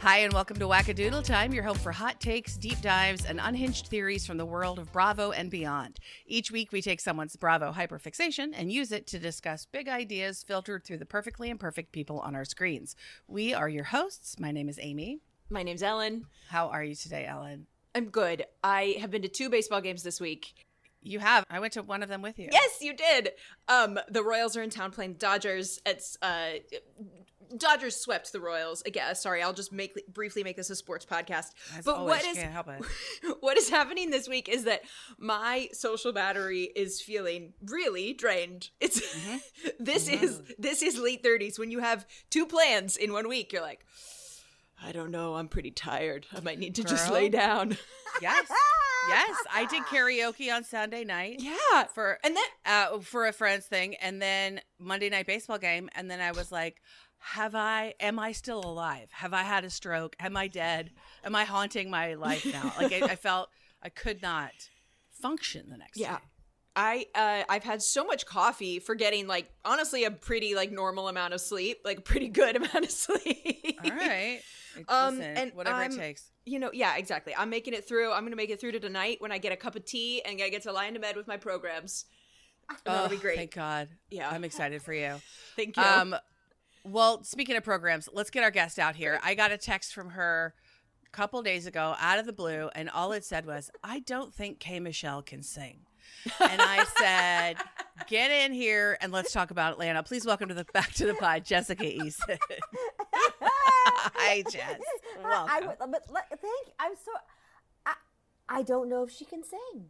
Hi, and welcome to Wackadoodle Time, your home for hot takes, deep dives, and unhinged theories from the world of Bravo and beyond. Each week, we take someone's Bravo hyperfixation and use it to discuss big ideas filtered through the perfectly imperfect people on our screens. We are your hosts. My name is Amy. My name's Ellen. How are you today, Ellen? I'm good. I have been to 2 baseball games this week. You have. I went to one of them with you. Yes, you did. The Royals are in town playing the Dodgers. Dodgers swept the Royals. Again, sorry, I'll just briefly make this a sports podcast. As but always, can't help it. What is happening this week is that my social battery is feeling really drained. It's this is late 30s when you have 2 plans in 1 week. You're like, I don't know, I'm pretty tired. I might need to just lay down. Yes. Yes, I did karaoke on Sunday night. Yeah, for a friend's thing, and then Monday night baseball game, and then I was like, am I still alive? Have I had a stroke? Am I dead? Am I haunting my life now? Like I felt I could not function the next day. I've had so much coffee for getting honestly a pretty normal amount of sleep, pretty good amount of sleep. All right. Listen, and whatever it takes. Yeah, exactly. I'm making it through. I'm going to make it through to tonight when I get a cup of tea and I get to lie into bed with my programs. That'll be great. Thank God. Yeah. I'm excited for you. Thank you. Well, speaking of programs, let's get our guest out here. I got a text from her a couple days ago out of the blue, and all it said was, I don't think K. Michelle can sing. And I said, get in here and let's talk about Atlanta. Please welcome back to the pod, Jessica Eason. Hi, Jess. Welcome. Thank you. I don't know if she can sing.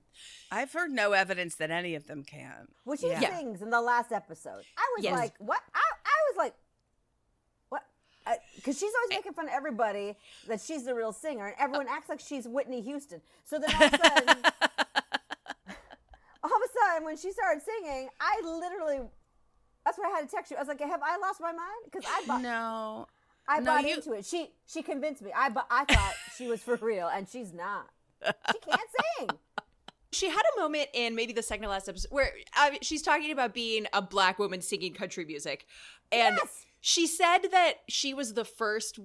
I've heard no evidence that any of them can. Well, she sings in the last episode. I was like, what? I was like, what? Because she's always making fun of everybody that she's the real singer, and everyone acts like she's Whitney Houston. So then all of a sudden, when she started singing, I literally, that's why I had to text you. I was like, have I lost my mind? Because I bought into it. She convinced me. I thought she was for real, and she's not. She can't sing. She had a moment in maybe the second to last episode where she's talking about being a black woman singing country music. And she said that she was the first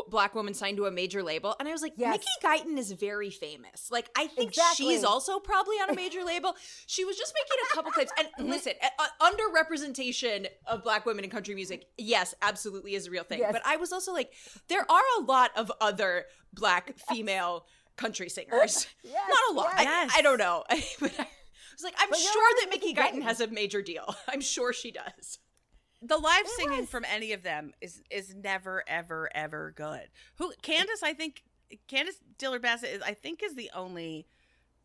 black woman signed to a major label. And I was like, Mickey Guyton is very famous. I think she's also probably on a major label. She was just making a couple clips. And listen, underrepresentation of black women in country music, yes, absolutely is a real thing. Yes. But I was also like, there are a lot of other black female country singers. Not a lot. I don't know. But I was like, I'm sure that Mickey Guyton has a major deal. I'm sure she does. The live singing from any of them is never, ever, ever good. Candace Dillard Bassett is the only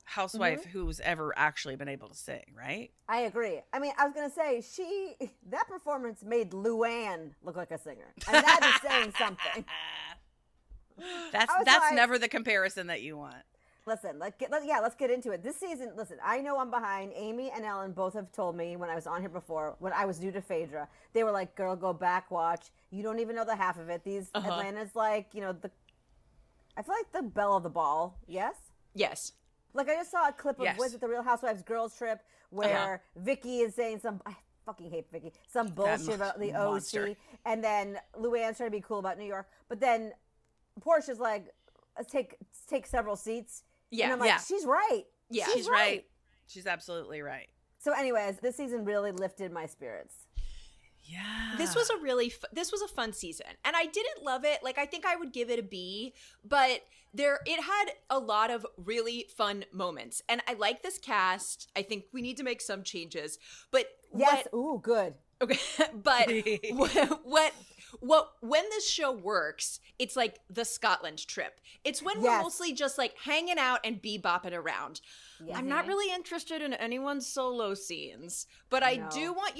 housewife who's ever actually been able to sing, right? I agree. I mean, I was going to say, that performance made Luann look like a singer. And that is saying something. That's never the comparison that you want. Listen, let's get into it. This season, I know I'm behind. Amy and Ellen both have told me when I was on here before, when I was new to Phaedra, they were like, girl, go back, watch. You don't even know the half of it. Atlanta's I feel like the belle of the ball. Yes? Yes. I just saw a clip of, was it the Real Housewives girls trip, where Vicki is saying I fucking hate Vicki, some bullshit about the OC. And then Luann's trying to be cool about New York. But then Portia's like, let's take several seats. Yeah. And I'm like, she's right. Yeah. She's right. She's absolutely right. So anyways, this season really lifted my spirits. Yeah. This was a fun season. And I didn't love it. I think I would give it a B, but it had a lot of really fun moments. And I like this cast. I think we need to make some changes. But good. Okay, but when this show works, it's like the Scotland trip. It's when we're mostly just hanging out and bebopping around. Yes. I'm not really interested in anyone's solo scenes, but I do want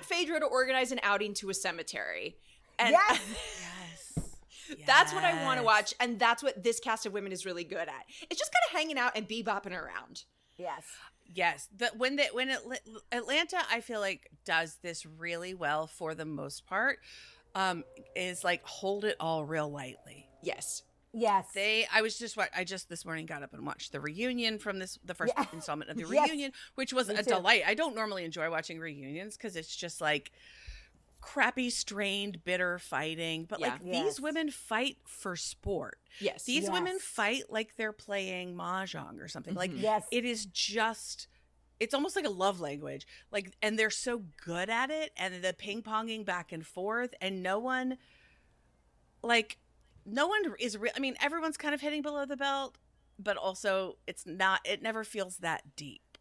Phaedra to organize an outing to a cemetery. And that's what I want to watch, and that's what this cast of women is really good at. It's just kind of hanging out and bebopping around. Yes. Yes, Atlanta, I feel like does this really well for the most part. Is hold it all real lightly. Yes. I just this morning got up and watched the reunion from the first installment of the reunion, which was a delight. I don't normally enjoy watching reunions because it's just crappy, strained, bitter fighting. But like Yes. these women fight for sport. Yes. These Yes. women fight like they're playing mahjong or something. Like Yes. it is just, it's almost like a love language. Like, and they're so good at it, and the ping ponging back and forth, and no one is real. I mean, everyone's kind of hitting below the belt, but also it's not. It never feels that deep.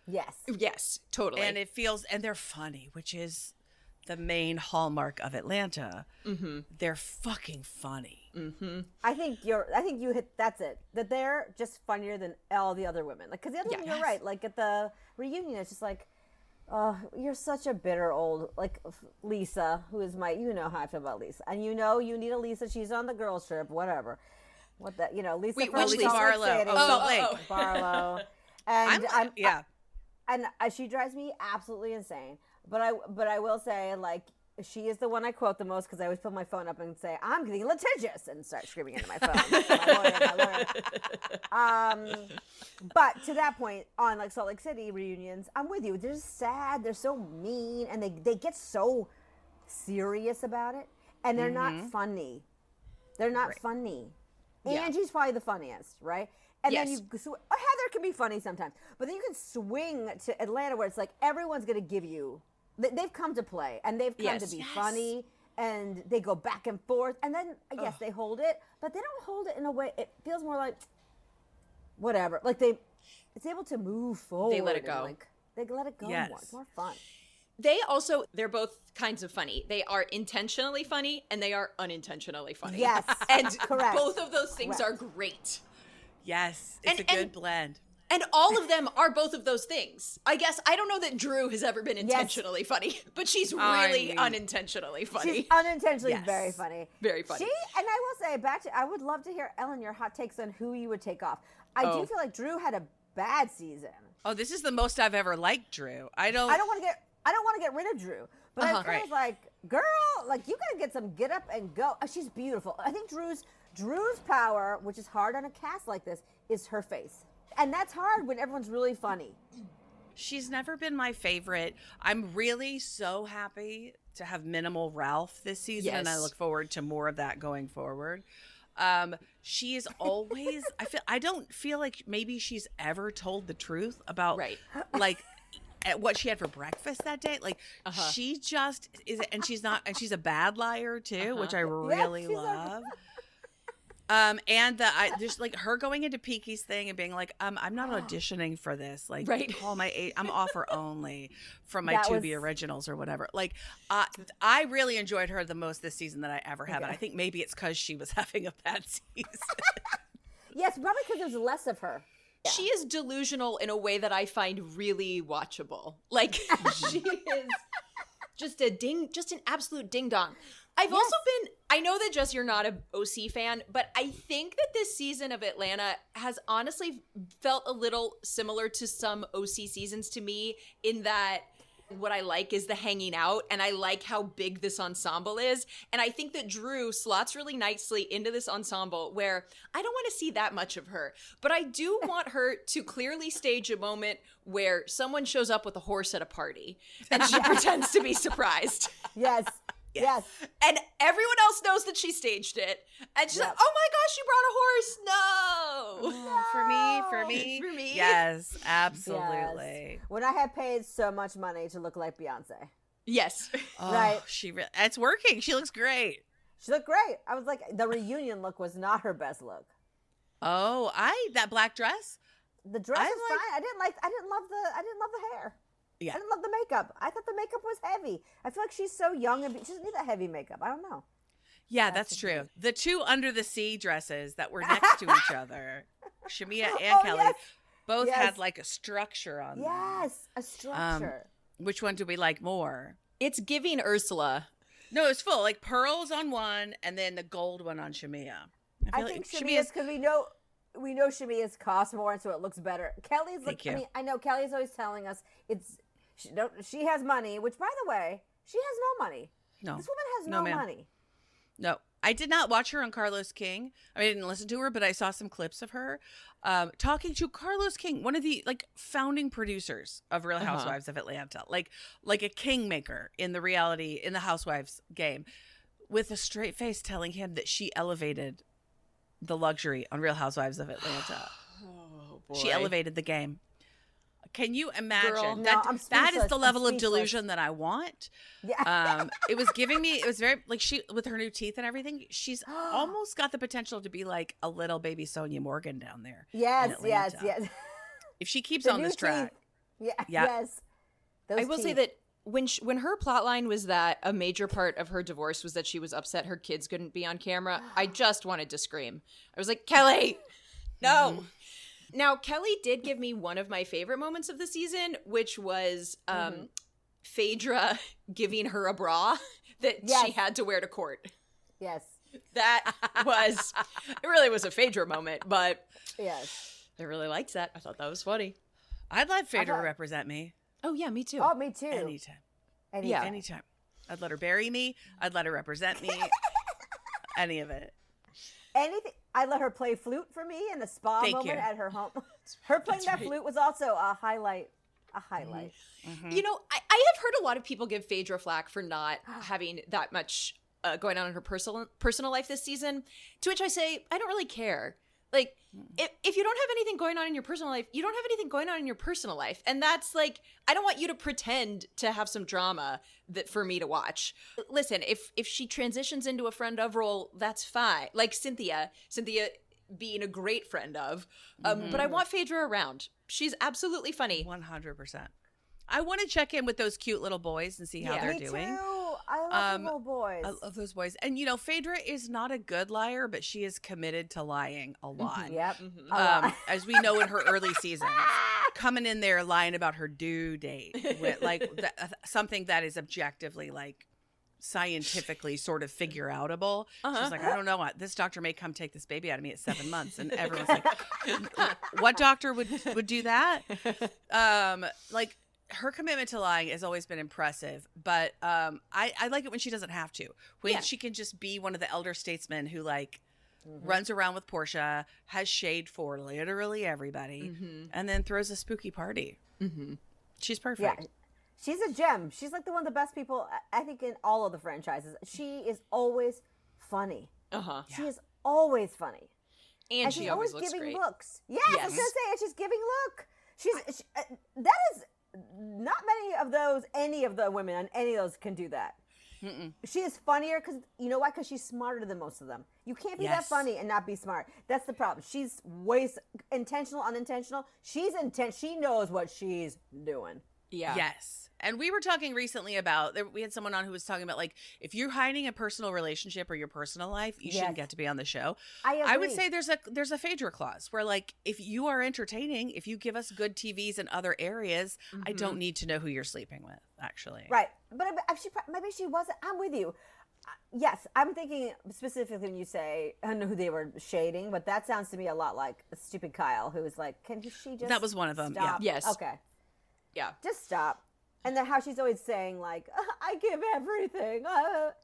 Yes. Yes, totally. And it feels, and they're funny, which is the main hallmark of Atlanta. They're fucking funny. I think you hit, that's it. That they're just funnier than all the other women. Like, because the other women, you're right. Like at the reunion, it's just like, oh, you're such a bitter old, like Lisa, who is you know how I feel about Lisa. And you know you need a Lisa. She's on the girls trip, whatever. What that, Lisa Wait, from which Salt Lisa? Lake Barlow. City. Salt Lake. Barlow. And Yeah. she drives me absolutely insane. But I will say, like, she is the one I quote the most, because I always put my phone up and say, I'm getting litigious, and start screaming into my phone. my lawyer. But to that point, on like Salt Lake City reunions, I'm with you. They're just sad. They're so mean, and they get so serious about it, and they're not funny. They're not funny. Yeah. Angie's probably the funniest, right? And Yes. then Heather can be funny sometimes, but then you can swing to Atlanta, where it's like everyone's going to give you. They've come to play, and they've come to be funny, and they go back and forth, and then yes, they hold it, but they don't hold it in a way. It feels more like whatever. Like it's able to move forward. They let it go. They let it go Yes. more. It's more fun. They're both kinds of funny. They are intentionally funny, and they are unintentionally funny. Yes, And correct. both of those things Correct. are great. Yes. It's a good blend. And all of them are both of those things. I guess I don't know that Drew has ever been intentionally funny, but she's really unintentionally funny. She's unintentionally Yes. very funny. Very funny. And I will say, I would love to hear, Ellen, your hot takes on who you would take off. I do feel like Drew had a bad season. Oh, this is the most I've ever liked Drew. I don't want to get rid of Drew, but I kind of like, girl, like you gotta get some get up and go. She's beautiful. I think Drew's power, which is hard on a cast like this, is her face, and that's hard when everyone's really funny. She's never been my favorite. I'm really so happy to have minimal Ralph this season, and I Yes. look forward to more of that going forward. She is always, I don't feel like maybe she's ever told the truth about like at what she had for breakfast that day. Like she just is, and she's a bad liar too, which I really love. And just like her going into Peaky's thing and being like, I'm not auditioning for this. Like, call my I'm offer only from my Tubi originals or whatever. Like, I really enjoyed her the most this season that I ever have. And I think maybe it's because she was having a bad season. Yes, probably because there's less of her. Yeah. She is delusional in a way that I find really watchable. Like she is just an absolute ding dong. I've also been, I know that Jess, you're not a OC fan, but I think that this season of Atlanta has honestly felt a little similar to some OC seasons to me, in that what I like is the hanging out, and I like how big this ensemble is. And I think that Drew slots really nicely into this ensemble, where I don't want to see that much of her, but I do want her to clearly stage a moment where someone shows up with a horse at a party and she pretends to be surprised. Yes. Yes. And everyone else knows that she staged it. And she's like, oh my gosh, she brought a horse. No. For me. Yes, absolutely. Yes. When I had paid so much money to look like Beyonce. Yes. Oh, right. It's working. She looks great. She looked great. I was like, the reunion look was not her best look. Oh, that black dress? The dress was fine. I didn't love the hair. Yeah. I didn't love the makeup. I thought the makeup was heavy. I feel like she's so young and she doesn't need that heavy makeup. I don't know. Yeah, that's true. The two Under the Sea dresses that were next to each other, Shamia and Kelly, both had like a structure on them. Yes, a structure. Which one do we like more? It's giving Ursula. No, it's full. Like pearls on one and then the gold one on Shamia. I think Shamia's, because we know Shamia's cost more, and so it looks better. Kelly's look. I mean, I know Kelly's always telling us she has money, which, by the way, she has no money. No, this woman has no money. No, I did not watch her on Carlos King. I didn't listen to her, but I saw some clips of her. talking to Carlos King, one of the like founding producers of Real Housewives of Atlanta, like a kingmaker in the Housewives game, with a straight face telling him that she elevated the luxury on Real Housewives of Atlanta. Oh, boy. She elevated the game. Can you imagine? Girl. No, that I'm that is speechless. the I'm level of speechless. delusion that I want. Yeah. It was very like she, with her new teeth and everything, she's almost got the potential to be like a little baby Sonia Morgan down there. Yes, in yes, Atlanta. yes. If she keeps The on new this track. Yeah, Yeah. yes. Those I will say teeth. that when her plot line was that a major part of her divorce was that she was upset her kids couldn't be on camera, I just wanted to scream. I was like, Kelly, no. Now, Kelly did give me one of my favorite moments of the season, which was Phaedra giving her a bra that she had to wear to court. Yes. That was, it really was a Phaedra moment, but Yes. I really liked that. I thought that was funny. I'd let Phaedra thought- represent me Oh, yeah, me too. Oh, me too. anytime. Yeah. Anytime. I'd let her bury me. I'd let her represent me. Any of it. Anything. I let her play flute for me in a spa Thank moment you. at her home. Her playing that right. flute was also a highlight. A highlight. You know, I have heard a lot of people give Phaedra flack for not having that much going on in her personal life this season, to which I say, I don't really care. Like, if you don't have anything going on in your personal life, you don't have anything going on in your personal life. And that's like, I don't want you to pretend to have some drama that for me to watch. Listen, if she transitions into a friend of role, that's fine. Like Cynthia being a great friend of. But I want Phaedra around. She's absolutely funny. 100%. I want to check in with those cute little boys and see how Yeah. they're Me doing. too. I love the little boys. I love those boys. And, you know, Phaedra is not a good liar, but she is committed to lying a lot. Yep. A lot. As we know in her early seasons, coming in there lying about her due date, with, like something that is objectively, like, scientifically sort of figure outable. She's like, I don't know, this doctor may come take this baby out of me at 7 months, and everyone's like, what doctor would do that? Like, her commitment to lying has always been impressive, but I like it when she doesn't have to. When she can just be one of the elder statesmen who, like, runs around with Portia, has shade for literally everybody, and then throws a spooky party. She's perfect. Yeah. She's a gem. She's like one of the best people, I think, in all of the franchises. She is always funny. She is always funny. And she's she always always looks giving great. looks. Yes, I was gonna say, and she's giving look. That is not many of those. Any of the women on any of those can do that. She is funnier because you know why? Because she's smarter than most of them. You can't be that funny and not be smart. That's the problem. She's intentional, unintentional. She's intent. She knows what she's doing. Yeah. Yes. And we were talking recently about, we had someone on who was talking about, like, if you're hiding a personal relationship or your personal life, you shouldn't get to be on the show. I would agree. say there's a Phaedra clause where, like, if you are entertaining, if you give us good TVs in other areas, I don't need to know who you're sleeping with, actually. Right. But maybe she wasn't. I'm with you. Yes, I'm thinking specifically when you say, I don't know who they were shading, but that sounds to me a lot like stupid Kyle, who was like, can she just That was one of them, stop? yeah. Yes. Okay. Yeah. Just stop. And then how she's always saying, like, I give everything.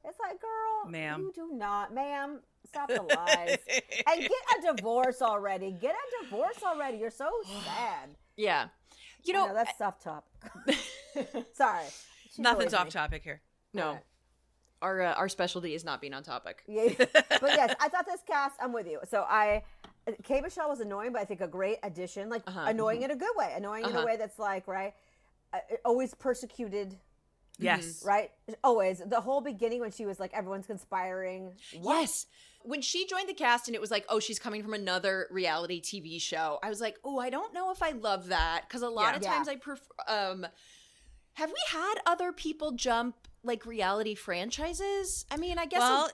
It's like, girl, Ma'am. you do not. Ma'am, stop the lies. And get a divorce already. Get a divorce already. You're so sad. Yeah. You I know, know that's off topic. Sorry. She Nothing's annoys off me. topic here. no. Okay. Our specialty is not being on topic. Yeah. But yes, I thought this cast, I'm with you. So K. Michelle was annoying, but I think a great addition. Like, annoying in a good way. Annoying in a way that's like, right? Always persecuted. Yes. Right? Always. The whole beginning when she was like, everyone's conspiring. What? Yes. When she joined the cast and it was like, oh, she's coming from another reality TV show, I was like, oh, I don't know if I love that. Because a lot of times I prefer. Have we had other people jump like reality franchises? I mean, I guess. Well,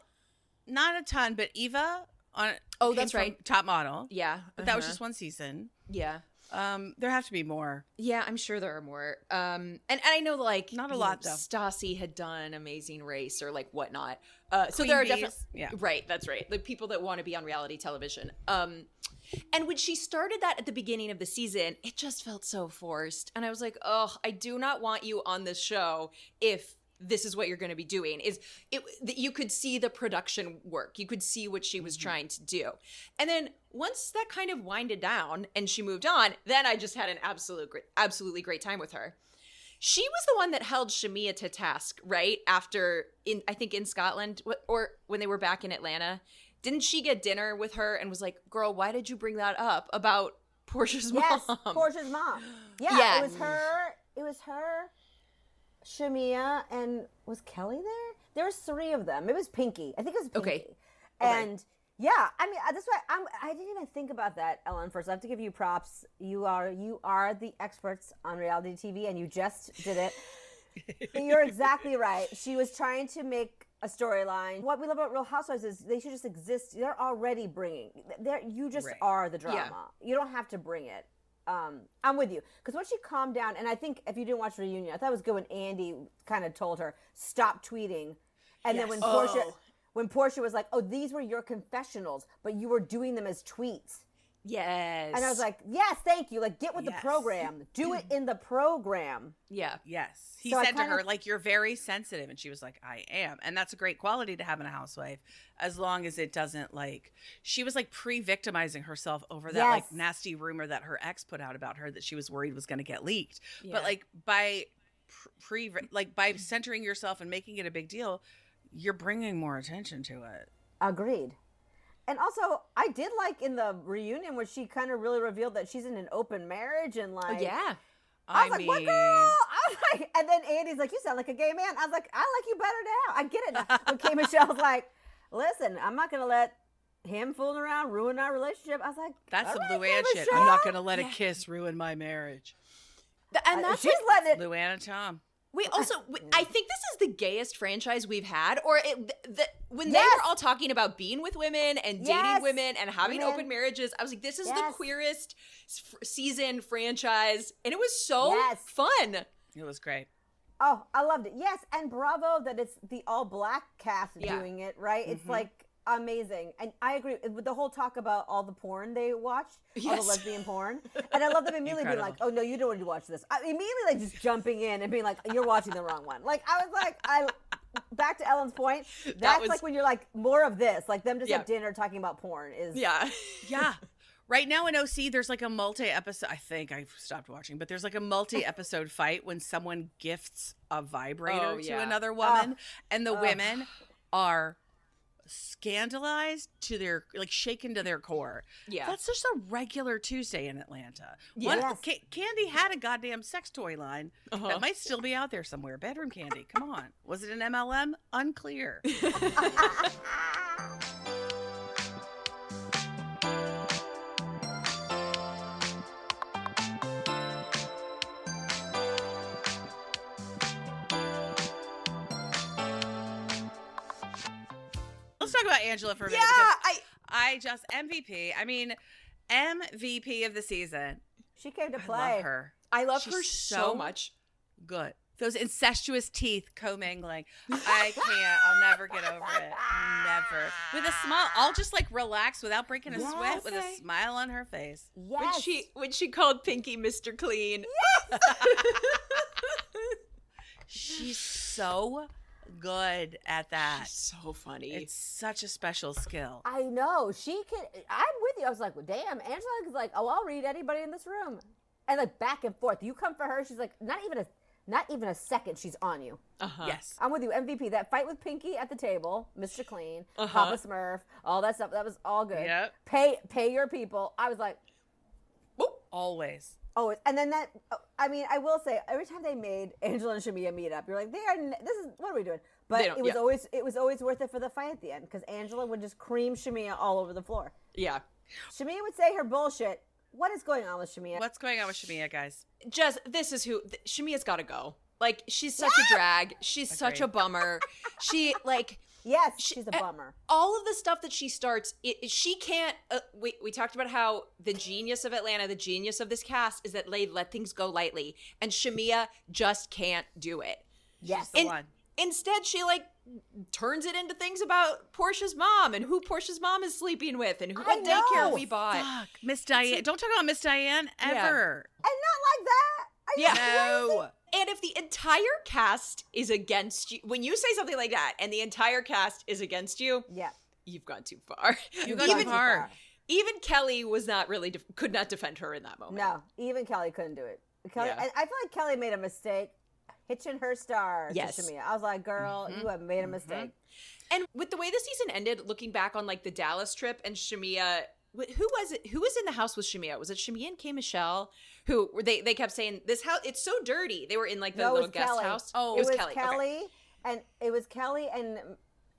not a ton, but Eva on. Oh, came that's from right. Top Model. Yeah. But that was just one season. Yeah. There have to be more. Yeah, I'm sure there are more. And I know, like, Not a you lot, know, though. Stassi had done Amazing Race or like whatnot. So Queen there are Bees. definitely Yeah. right. That's right. The people that want to be on reality television. And when she started that at the beginning of the season, it just felt so forced. And I was like, oh, I do not want you on this show if this is what you're going to be doing. You could see the production work. You could see what she was trying to do. And then once that kind of winded down and she moved on, then I just had an absolutely great time with her. She was the one that held Shamia to task, right? After, I think in Scotland, or when they were back in Atlanta. Didn't she get dinner with her and was like, girl, why did you bring that up about Portia's mom? Yes, Portia's mom. Yeah, it was her, Shamia, and was Kelly there? There was 3 of them. It was Pinky. I think it was Pinky. Okay. And yeah, I mean, that's why I didn't even think about that, Ellen. First, I have to give you props. You are the experts on reality TV, and you just did it. You're exactly right. She was trying to make a storyline. What we love about Real Housewives is they should just exist. They're already bringing. You just are the drama. Yeah. You don't have to bring it. I'm with you. Because when she calmed down, and I think if you didn't watch the reunion, I thought it was good when Andy kind of told her, stop tweeting. And then when Portia was like, oh, these were your confessionals, but you were doing them as tweets. Yes. And I was like, yes, thank you. Like, get with the program. Do it in the program. Yeah. Yes. He said to her, like, you're very sensitive. And she was like, I am. And that's a great quality to have in a housewife, as long as it doesn't, like, she was, like, pre-victimizing herself over that, like, nasty rumor that her ex put out about her that she was worried was going to get leaked. Yeah. But, like, by by centering yourself and making it a big deal, you're bringing more attention to it. Agreed. And also, I did like in the reunion where she kind of really revealed that she's in an open marriage and like, I was like, what girl? I was like, and then Andy's like, you sound like a gay man. I was like, I like you better now. I get it now. When K. Michelle's like, listen, I'm not going to let him fooling around ruin our relationship. I was like, that's some Luann shit. I'm not going to let a kiss ruin my marriage. And that's she's letting it. Luann and Tom. I think this is the gayest franchise we've had, when they were all talking about being with women and dating women and having open marriages, I was like, this is the queerest season franchise, and it was so fun. It was great. Oh, I loved it. Yes, and bravo that it's the all-black cast doing it, right? It's like amazing. And I agree with the whole talk about all the porn they watched, all the lesbian porn. And I love them immediately being like, oh, no, you don't want to watch this. Immediately like just jumping in and being like, you're watching the wrong one. Like, I was like, back to Ellen's point, that's like when you're like, more of this. Like them just at dinner talking about porn is. Yeah. Yeah. Right now in OC, there's like a multi-episode, I think I've stopped watching, but there's like a multi-episode fight when someone gifts a vibrator to another woman. And the women are scandalized to their, like, shaken to their core. Yeah. That's just a regular Tuesday in Atlanta. Candy had a goddamn sex toy line that might still be out there somewhere. Bedroom Candy. Come on. Was it an MLM? Unclear. Let's talk about Angela for a minute. I just MVP. I mean, MVP of the season. She came to play. I love her. I love her so much. Good. Those incestuous teeth commingling. I can't. I'll never get over it. Never. With a smile, I'll just like relax without breaking a sweat with a smile on her face. Yes. When she called Pinky Mr. Clean. Yes. She's so good at that. She's so funny. It's such a special skill. I know. She can. I'm with you. I was like, well, damn. Angela is like, oh, I'll read anybody in this room. And like back and forth. You come for her. She's like, not even a second. She's on you. Yes. I'm with you. MVP. That fight with Pinky at the table, Mr. Clean, Papa Smurf, all that stuff. That was all good. Yep. Pay your people. I was like, whoop. Always. Oh, and then that, I mean, I will say, every time they made Angela and Shamia meet up, you're like, what are we doing? But it was always worth it for the fight at the end, because Angela would just cream Shamia all over the floor. Yeah. Shamia would say her bullshit. What is going on with Shamia? What's going on with Shamia, guys? Shamia's got to go. Like, she's such a drag. She's such a bummer. She, like... Yes, she's a bummer. All of the stuff that she starts, she can't. We talked about how the genius of Atlanta, the genius of this cast, is that they let things go lightly, and Shamia just can't do it. Yes, she's the one. Instead, she like turns it into things about Portia's mom and who Portia's mom is sleeping with and what daycare we bought. Fuck, Miss Diane. Don't talk about Miss Diane ever. And not like that. No. And if the entire cast is against you, when you say something like that and the entire cast is against you, you've gone too far. You've gone too far. Even Kelly was not really, could not defend her in that moment. No, even Kelly couldn't do it. Kelly, Yeah. I feel like Kelly made a mistake hitching her star to Yes. Shamia. I was like, girl, you have made a mistake. And with the way the season ended, looking back on like the Dallas trip and Shamia, who was it? Who was in the house with Shamia? Was it Shamia and K. Michelle? Who they kept saying this house? It's so dirty. They were in like the little guest Kelly. house. Oh, it was Kelly, Okay. and it was Kelly and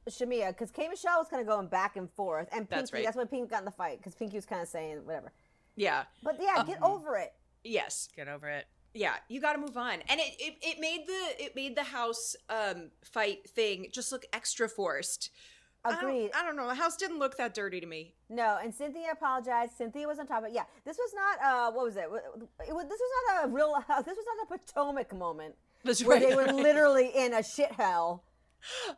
Shamia because K. Michelle was kind of going back and forth, and Pinky. That's right. That's when Pinky got in the fight because Pinky was kind of saying whatever. Yeah. But yeah, get over it. Yes. Get over it. Yeah, you got to move on, and it made the house fight thing just look extra forced. Agreed. I don't know. The house didn't look that dirty to me. No, and Cynthia apologized. Cynthia was on top of it. Yeah, this was not what was it? This was not a real. This was not a Potomac moment. That's where right. they were literally in a shit hell.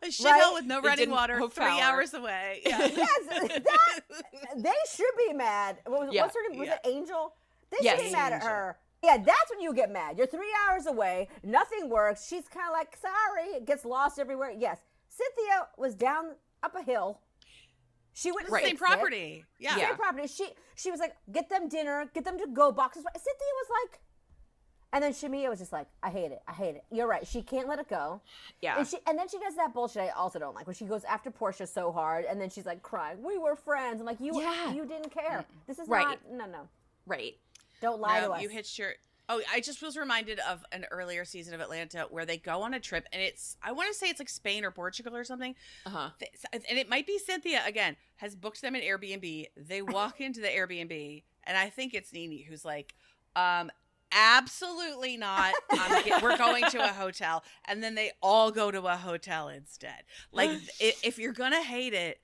A shithole with no running didn't water, have 3 power. hours away. Yeah. Yes, they should be mad. What's her name? Was it Angel? They should be mad at her. Yeah, that's when you get mad. You're 3 hours away. Nothing works. She's kind of like, sorry. It gets lost everywhere. Yes. Cynthia was down up a hill. She went to same property. Yeah. Same property. She was like, get them dinner, get them to go boxes. Cynthia was like, and then Shamia was just like, I hate it. I hate it. You're right. She can't let it go. Yeah. And then she does that bullshit I also don't like when she goes after Portia so hard and then she's like crying. We were friends. I'm like, you didn't care. This is not, no. Right. Don't lie to us. You hitched your... Oh, I just was reminded of an earlier season of Atlanta where they go on a trip and I want to say it's like Spain or Portugal or something. Uh-huh. And it might be Cynthia, again, has booked them an Airbnb. They walk into the Airbnb and I think it's Nene who's like, absolutely not. We're going to a hotel. And then they all go to a hotel instead. Like, if you're going to hate it,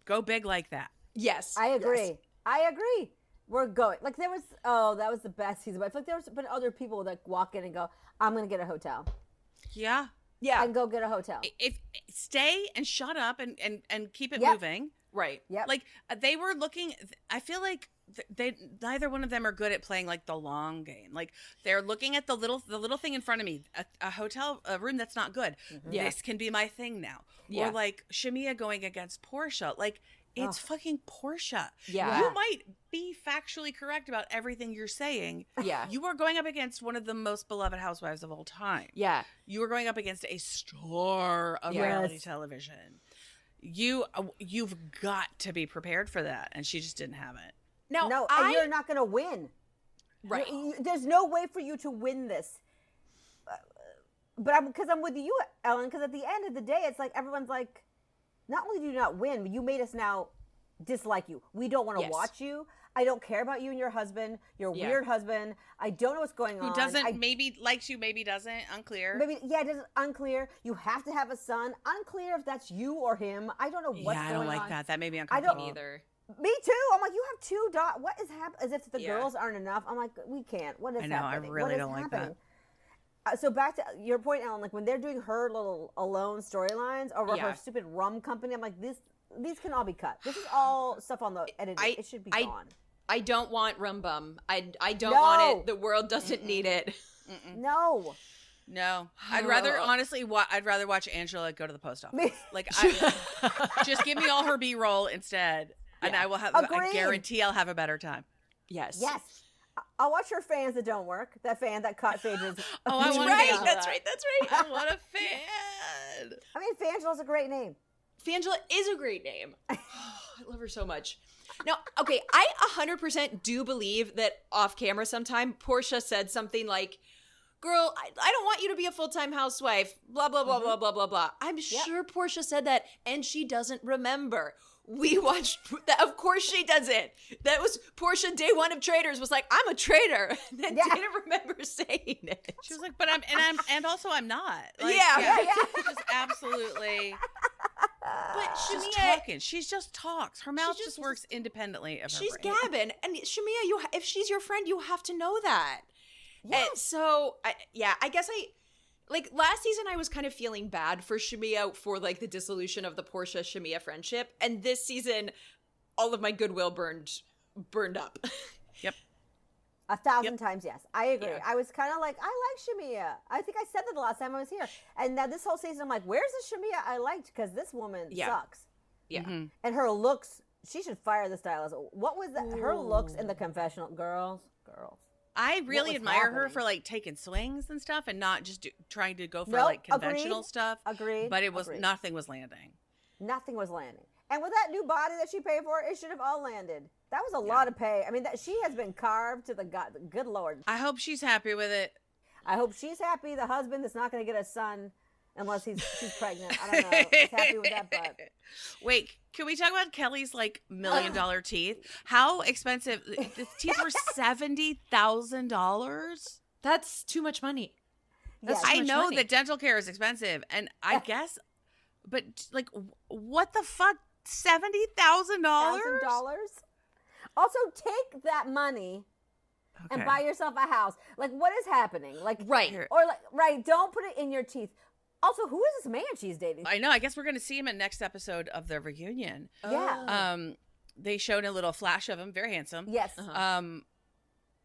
go big like that. Yes. I agree. Yes. I agree. We're going. Like, there was, that was the best season. But I feel like there's been other people that walk in and go, I'm going to get a hotel. Yeah. Yeah. And go get a hotel. If stay and shut up and keep it moving. Right. Yep. Like, they were looking, I feel like they neither one of them are good at playing like the long game. Like, they're looking at the little thing in front of me, a room that's not good. Yeah. This can be my thing now. Yeah. Or like Shamia going against Portia. Like, it's fucking Portia. Yeah. You might be factually correct about everything you're saying. Yeah. You are going up against one of the most beloved housewives of all time. Yeah. You are going up against a star of reality television. You've got to be prepared for that, and she just didn't have it. Now, No, and you're not going to win. Right. There's no way for you to win this. But because I'm with you, Ellen, because at the end of the day, it's like everyone's like, not only do you not win, but you made us now dislike you. We don't want to watch you. I don't care about you and your husband, your weird husband. I don't know what's going on. Who doesn't, maybe likes you, maybe doesn't. Unclear. Maybe, it is unclear. You have to have a son. Unclear if that's you or him. I don't know what's going on. Yeah, I don't like that. That made me I uncomfortable. don't either. Me too. I'm like, you have two daughters. What is happening? As if the girls aren't enough. I'm like, we can't. What is happening? I know. I really don't like that. So back to your point, Ellen, like when they're doing her little alone storylines over her stupid rum company, I'm like, these can all be cut. This is all stuff on the editing. It should be gone. I don't want rum bum. I don't want it. The world doesn't need it. No. I'd rather honestly. I'd rather watch Angela go to the post office. Like, just give me all her B-roll instead, and I will have. I guarantee I'll have a better time. Yes. Yes. I'll watch her fans that don't work. That fan that caught Phaedra's. Oh, I want right. Fangela. That's right. I want a fan. I mean, Fangela's a great name. Fangela is a great name. I love her so much. Now, okay, I 100% do believe that off camera sometime, Portia said something like, girl, I don't want you to be a full-time housewife, blah, blah, blah, blah, blah, blah, blah. I'm sure Portia said that, and she doesn't remember. We watched that. Of course she doesn't. That was Portia day one of Traitors was like, I'm a traitor. And then didn't remember saying it. She was like, and also I'm not. Like, just absolutely. But she's talking. She just talks. Her mouth just works independently of her She's brain. gabbing. And Shamia, if she's your friend, you have to know that. Yes. And so, I guess like last season I was kind of feeling bad for Shamia for like the dissolution of the Portia Shamia friendship, and this season all of my goodwill burned up. Yep. 1,000 times yes. I agree. Yeah. I was kind of like, I like Shamia. I think I said that the last time I was here. And now this whole season, I'm like, where's the Shamia I liked? Because this woman sucks. Yeah. Mhm. And her looks, she should fire the stylist. What was that? Her looks in the confessional. Girls. I really was admire her happening? for like taking swings and stuff and not just trying to go for Nope, like conventional agreed, stuff. agreed, But it was agreed. nothing was landing. Nothing was landing. And with that new body that she paid for, it should have all landed. That was a lot of pay. I mean, that she has been carved to the God. Good Lord. I hope she's happy with it. I hope she's happy. The husband is not going to get a son unless she's pregnant. I don't know. He's happy with that butt. Wait, can we talk about Kelly's like $1 million teeth? How expensive? The teeth were $70,000. That's too much money. That's Yes. too I much know money. that dental care is expensive, and I guess, but like, what the fuck? $70,000? $1,000. Also, take that money and buy yourself a house. Like, what is happening? Like, Right. Or like, right? Don't put it in your teeth. Also, who is this man she's dating? I know. I guess we're going to see him in next episode of the reunion. Yeah. They showed a little flash of him, very handsome. Yes.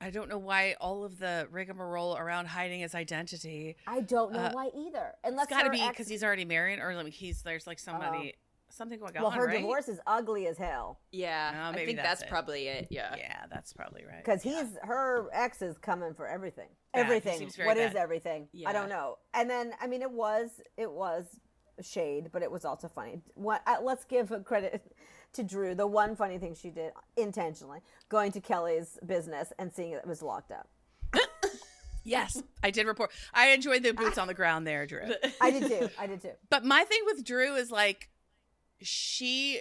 I don't know why all of the rigmarole around hiding his identity. I don't know why either. Unless It's got to her be ex- because he's already married, or like there's like something going on. Well, her right? divorce is ugly as hell. Yeah. Oh, I maybe think that's that's it. probably it. Yeah. Yeah, that's probably right. Because her ex is coming for everything. Bad. He Everything. seems very What is bad. everything? Yeah. I don't know. And then, I mean, it was shade, but it was also funny. Let's give credit to Drew. The one funny thing she did intentionally, going to Kelly's business and seeing it was locked up. Yes, I did report. I enjoyed the boots on the ground there, Drew. I did too. But my thing with Drew is like, she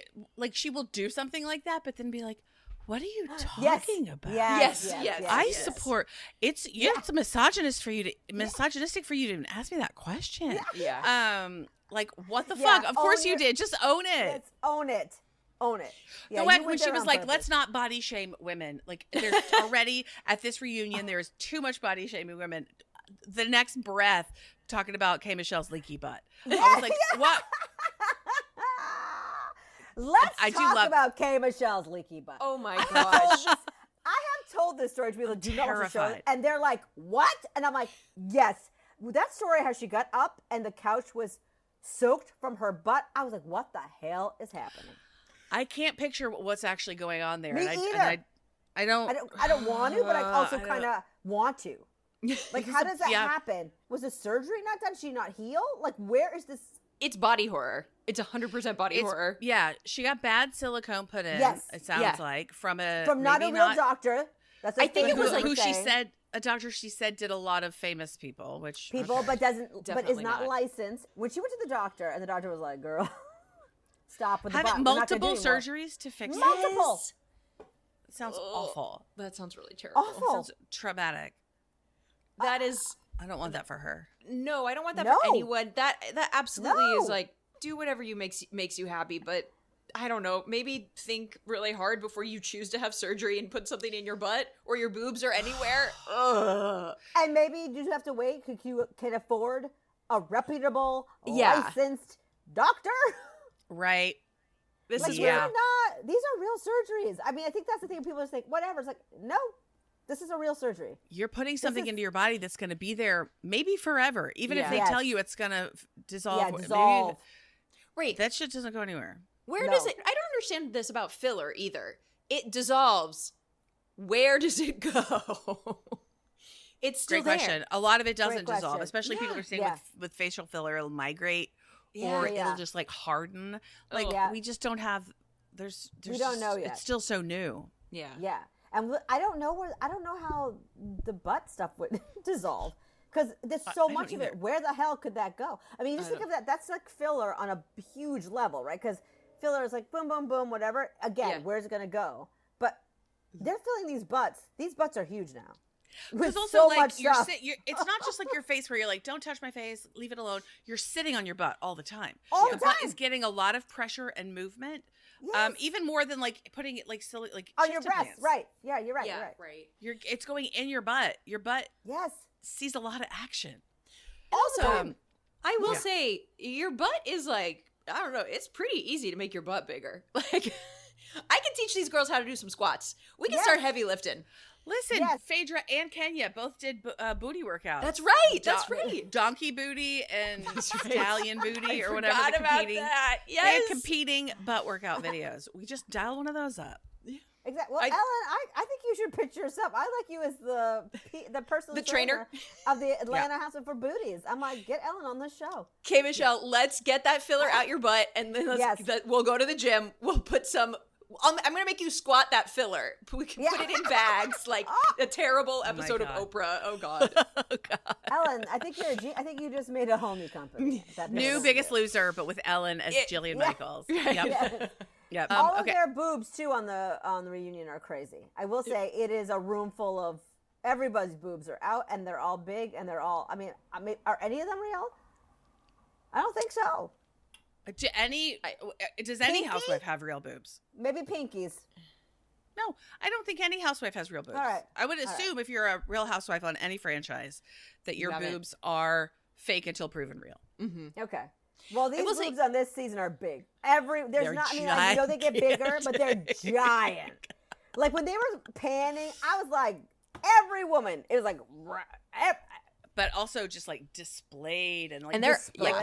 will do something like that, but then be like, "What are you talking about?" Yes. I support. It's misogynistic for you to even ask me that question. Yeah. Like what the Yeah, fuck? Of course own you your- did. Just own it. Let's own it. Own it. Yeah, When you went she there was on like, purpose. "Let's not body shame women." Like there's already at this reunion, there's too much body shaming women. The next breath, talking about K. Michelle's leaky butt. I was like, "What?" Let's I do talk love- about K. Michelle's leaky butt. Oh my I have gosh. told this- I have told this story to people. Do you know what the show is? Terrified. And they're like, "What?" And I'm like, "Yes." That story, how she got up and the couch was soaked from her butt. I was like, "What the hell is happening?" I can't picture what's actually going on there. Me and either. I don't. I don't want to, but I also I don't- kind of want to. Like, how does that Yeah. happen? Was the surgery not done? Did she not heal? Like, where is this? It's body horror. It's 100% body horror. Yeah, she got bad silicone put in. Yes. It sounds like from not Not a real doctor. That's what I think it was they were who she saying. said a doctor she said did a lot of famous people, which People, okay. but is Definitely not not. licensed. When she went to the doctor, and the doctor was like, "Girl, stop with the having butt. We're not gonna multiple do anymore." surgeries to fix it. Multiple. It sounds Ugh. awful. That sounds really terrible. Awful. Sounds traumatic. That is I don't want that for her. no, I don't want that No. for anyone. That absolutely No. is like do whatever makes you happy, but I don't know. Maybe think really hard before you choose to have surgery and put something in your butt or your boobs or anywhere. Ugh. And maybe you have to wait because you can afford a reputable, Yeah. licensed doctor. Right. This Like, is these yeah. are not. These are real surgeries. I mean, I think that's the thing. People just think, whatever. It's like, no, this is a real surgery. You're putting something is- into your body that's going to be there maybe forever, even if Yeah. they Yes. tell you it's going to dissolve. Yeah, Maybe dissolve. right. that shit doesn't go anywhere. Where No. does it? I don't understand this about filler either. It dissolves. Where does it go? It's still Great there. question. A lot of it doesn't Great dissolve, question. especially people Yeah. are saying Yeah. with facial filler, it'll migrate Yeah. or Yeah. it'll just like harden. Like Oh. Yeah. we just don't have. There's We don't know yet. It's still so new. Yeah. Yeah, and I don't know how the butt stuff would dissolve because there's I so don't much of it. either. Where the hell could that go? I mean, you just think of that. That's like filler on a huge level, right? Because filler is like boom, boom, boom, whatever. Again, Yeah. where's it gonna go? But they're filling these butts. These butts are huge now. With Because also, so like much you're, stuff. it's not just like your face where you're like, don't touch my face, leave it alone. You're sitting on your butt all the time. All Your the butt time. is getting a lot of pressure and movement. Yes. Even more than like putting it like silly like on your chest breast, implants. right? Yeah, you're right. Yeah. You're right. Right. It's going in your butt. Your butt Yes. sees a lot of action. Also, I will Yeah. say your butt is like, I don't know, it's pretty easy to make your butt bigger. Like I can teach these girls how to do some squats. We can Yes. start heavy lifting. Listen, Yes. Phaedra and Kenya both did booty workouts. That's right. That's right. Donkey booty and stallion booty or whatever. Forgot the about competing. that. They Yes. had competing butt workout videos. We just dial one of those up. Exactly. Well, Ellen, I think you should pitch yourself. I like you as the personal The trainer of the Atlanta House for Booties. I'm like, get Ellen on this show. Okay, Michelle, let's get that filler out your butt, and then we'll go to the gym. We'll put some. I'm going to make you squat that filler. We can put it in bags, like a terrible episode of Oprah. Oh God. Oh God. Ellen, I think you just made a whole new company. New Biggest Loser, but with Ellen as Jillian Michaels. Yep. Yes. Yep. All of their boobs too on the reunion are crazy. I will say it is a room full of everybody's boobs are out and they're all big and they're all. I mean, are any of them real? I don't think so. Does any Pinky? housewife have real boobs? Maybe Pinkies. No, I don't think any housewife has real boobs. All right. I would assume if you're a real housewife on any franchise that your Love it. boobs are fake until proven real. Mm-hmm. Okay. Well, these was boobs on this season are big. They're not. I mean, I know they get bigger, but they're giant. Like when they were panning, I was like, every woman. It was like, but also just like displayed and like And they're like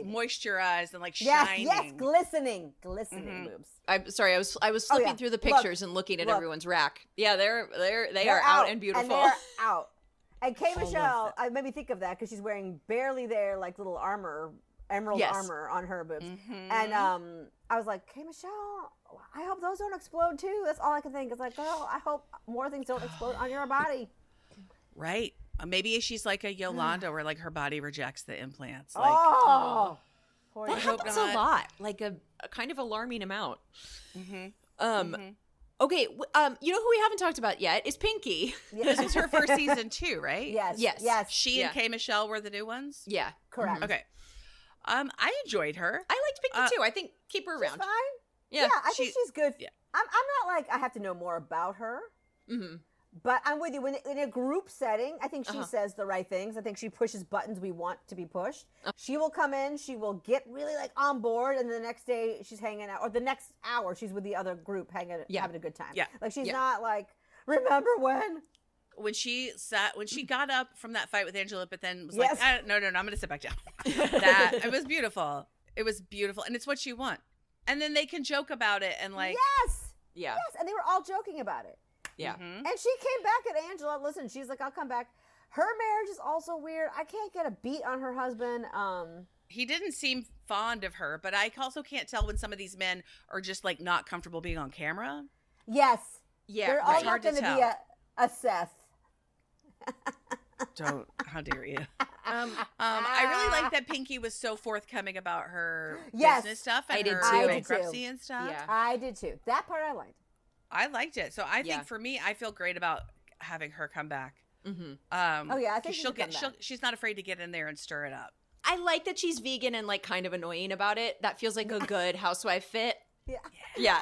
moisturized and like shining. Yes, glistening boobs. I'm sorry, I was flipping through the pictures and looking at everyone's rack. Yeah, they are out and beautiful. And they're out. And K. Michelle, I made me think of that because she's wearing barely their like little armor, emerald armor on her boobs. Mm-hmm. And I was like, K. Michelle, I hope those don't explode too. That's all I can think. It's like, girl, I hope more things don't explode on your body. Right. Maybe she's like a Yolanda where like her body rejects the implants. Like, Poor That you. happens a lot, like a kind of alarming amount. mm-hmm. Okay, you know who we haven't talked about yet is Pinky. This was her first season too, right? Yes. She and K. Michelle were the new ones? Yeah, Correct. Okay. I enjoyed her. I liked Pinky too. I think keep her She's around. fine. Yeah, I think she's good. Yeah. I'm not like I have to know more about her. Mm-hmm. But I'm with you. When in a group setting, I think she says the right things. I think she pushes buttons we want to be pushed. She will come in, she will get really like on board, and the next day she's hanging out, or the next hour she's with the other group having a good time. Yeah. Like she's not like, remember when? When she got up from that fight with Angela, but then was like, no, I'm going to sit back down. It was beautiful. It was beautiful. And it's what you want. And then they can joke about it and like. Yes, and they were all joking about it. Yeah. And she came back at Angela. Listen, she's like, I'll come back. Her marriage is also weird. I can't get a beat on her husband. He didn't seem fond of her, but I also can't tell when some of these men are just like not comfortable being on camera. Yes. Yeah. They're all It's not hard to going to be tell. a Seth. How dare you? I really like that Pinky was so forthcoming about her Yes. business stuff and I did her too. I did bankruptcy too. and stuff. Yeah. I did too. That part I liked. I liked it. So I think for me, I feel great about having her come back. Mm-hmm. I think she's not afraid to get in there and stir it up. I like that she's vegan and like kind of annoying about it. That feels like a good housewife fit. Yeah.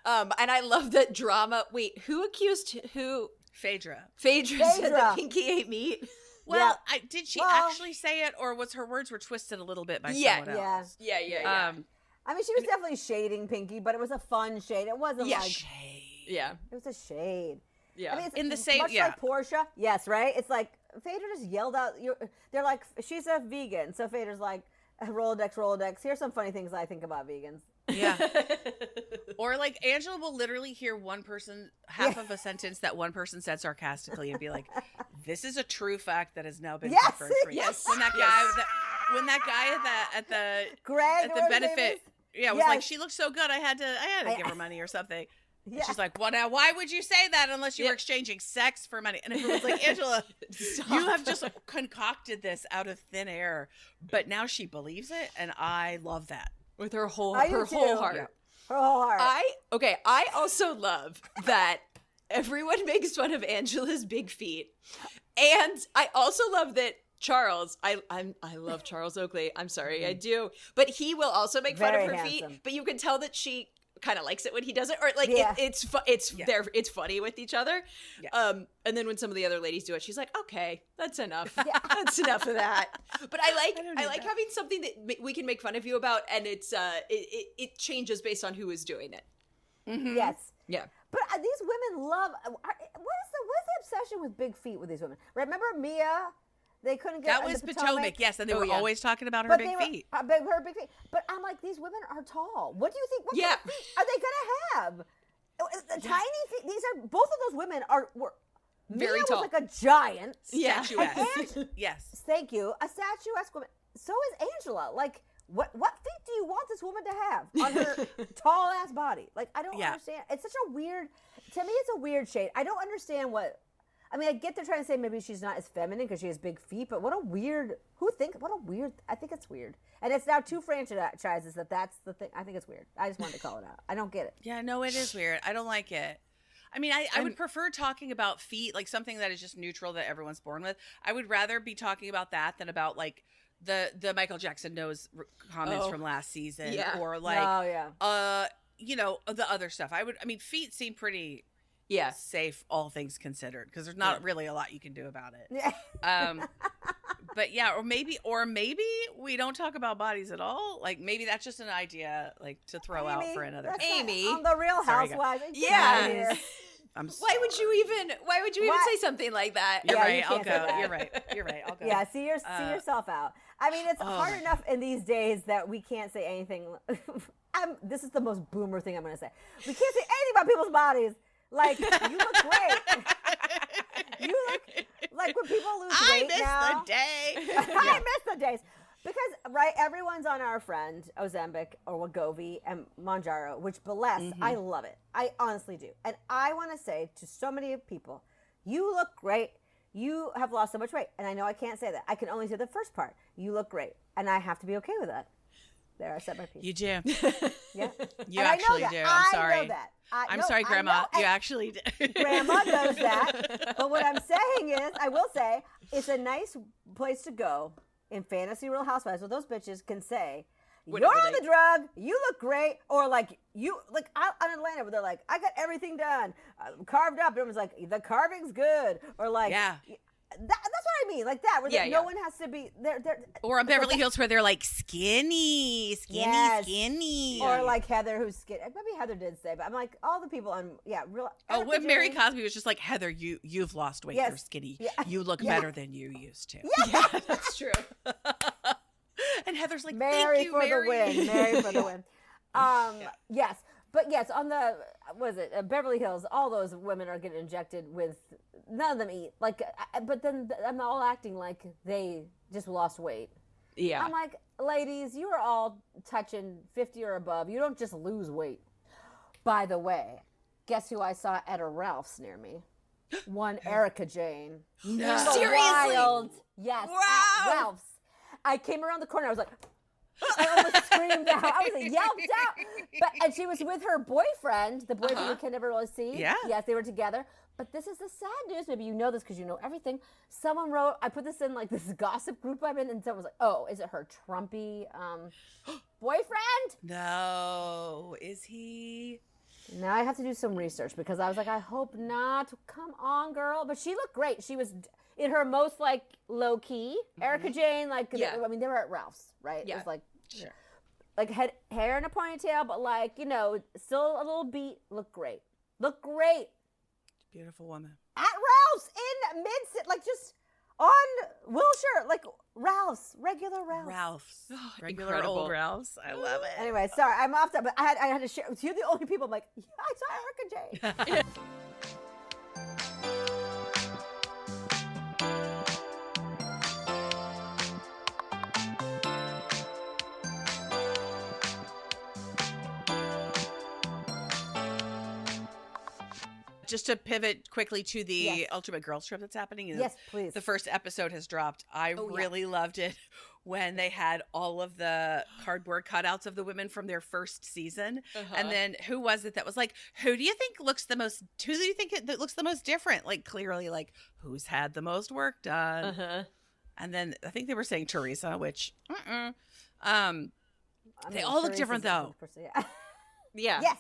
And I love that drama. Wait, who accused who? Phaedra Said that Pinky ate meat. Well, did she actually say it, or was her words were twisted a little bit by someone else? Yeah. I mean, she was definitely shading Pinky, but it was a fun shade. It wasn't like shade. Yeah. It was a shade. Yeah. I mean, it's in the same, much like Portia. Yes, right. It's like Phaedra just yelled out. They're like, she's a vegan, so Phaedra's like, Rolodex. Here's some funny things I think about vegans. Yeah. Or like Angela will literally hear one person, half of a sentence that one person said sarcastically and be like, this is a true fact that has now been confirmed for you. Yes. When that guy at the benefit, was like, she looked so good, I had to give her money or something. Yeah. She's like, well, now why would you say that unless you were exchanging sex for money? And everyone's like, Angela, you have just concocted this out of thin air. But now she believes it, and I love that. With her whole heart. Yeah. Her whole heart. I also love that everyone makes fun of Angela's big feet. And I also love that Charles, I love Charles Oakley. I'm sorry, I do. But he will also make fun of her feet. But you can tell that she kind of likes it when he does it, or like it's funny with each other. And then when some of the other ladies do it, she's like, okay, that's enough. That's enough of that. But I like having something that we can make fun of you about, and it's it changes based on who is doing it. Mm-hmm. Yes. Yeah. But these women love. What is obsession with big feet with these women? Remember Mia? They couldn't get That was Potomac, yes, and they were always talking about her big feet. Her big feet. But I'm like, these women are tall. What do you think? What kind of feet are they gonna have? Tiny feet. These are both of those women were very Mia tall. was like a giant. Statuesque. Yes. Thank you. A statuesque woman. So is Angela. Like, what feet do you want this woman to have on her tall ass body? Like, I don't understand. It's such a weird. To me, it's a weird shade. I don't understand what. I mean, I get they're trying to say maybe she's not as feminine because she has big feet, but what a weird. I think it's weird. And it's now 2 franchises that's the thing. I think it's weird. I just wanted to call it out. I don't get it. Yeah, no, it is weird. I don't like it. I mean, I would prefer talking about feet, like something that is just neutral that everyone's born with. I would rather be talking about that than about like the Michael Jackson nose comments from last season, or like, you know, the other stuff. I mean, feet seem pretty safe, all things considered, because there's not really a lot you can do about it. Yeah. But yeah, or maybe we don't talk about bodies at all. Like maybe that's just an idea, like to throw out for another. Amy on the Real Housewives. Yeah. Why would you even say something like that? You're right. I'll go. You're right. I'll go. Yeah. See yourself out. I mean, it's hard enough in these days that we can't say anything. This is the most boomer thing I'm going to say. We can't say anything about people's bodies. Like, you look great. You look like when people lose weight now. I miss the day. I miss the days. Because, everyone's on our friend, Ozempic or Wegovy and Mounjaro, which bless, I love it. I honestly do. And I want to say to so many people, you look great. You have lost so much weight. And I know I can't say that. I can only say the first part. You look great. And I have to be okay with that. There, I said my piece. You do. Yeah. You actually do. I'm sorry. I know that. I'm sorry, Grandma. You actually did. Grandma knows that. But what I'm saying is, I will say, it's a nice place to go in fantasy Real Housewives where those bitches can say, you're on the drug, you look great, or like out in Atlanta where they're like, I got everything done, carved up. Everyone's like, the carving's good, or like, that's what I mean, like that, where no one has to be there. Or on Beverly Hills where they're like skinny, or like Heather who's skinny. Maybe Heather did say, but I'm like all the people on real. When Mary Cosby was just like, Heather, you've lost weight, you're skinny, you look better than you used to. Yeah, that's true. And Heather's like, Mary thank you, for Mary. the win, Mary for the win. Yes. But yes, on the Beverly Hills, all those women are getting injected with. None of them eat but then I'm all acting like they just lost weight. Yeah, I'm like, ladies, you are all touching 50 or above. You don't just lose weight. By the way, guess who I saw at a Ralph's near me? One Erica Jane. No, seriously? Wild. Yes, wow. at Ralph's. I came around the corner. I was like. I almost screamed out. I was like, yelped out. And she was with her boyfriend, the boyfriend we can never really see. Yeah. Yes, they were together. But this is the sad news. Maybe you know this because you know everything. Someone wrote, I put this in like this gossip group I'm in, and someone was like, oh, is it her Trumpy boyfriend? No. Is he? Now I have to do some research because I was like, I hope not. Come on, girl. But she looked great. She was in her most like low key. Erica Jane, like, they were at Ralph's, right? Yeah. It was like, like had hair in a ponytail, but like, still a little beat. Look great. Beautiful woman. At Ralph's in like just on Wilshire, like Ralph's, regular Ralph's. Regular incredible. old Ralph's. I love it. Anyway, sorry, I'm off that, but I had to share. You're the only people I'm like, yeah, I saw Erica Jane. Just to pivot quickly to the Ultimate Girls Trip that's happening. Yes, please. The first episode has dropped. I really loved it when they had all of the cardboard cutouts of the women from their first season. And then who was it that was like, who do you think that looks the most different? Like clearly like who's had the most work done. And then I think they were saying Teresa, which they all look different though. Yeah. Yes.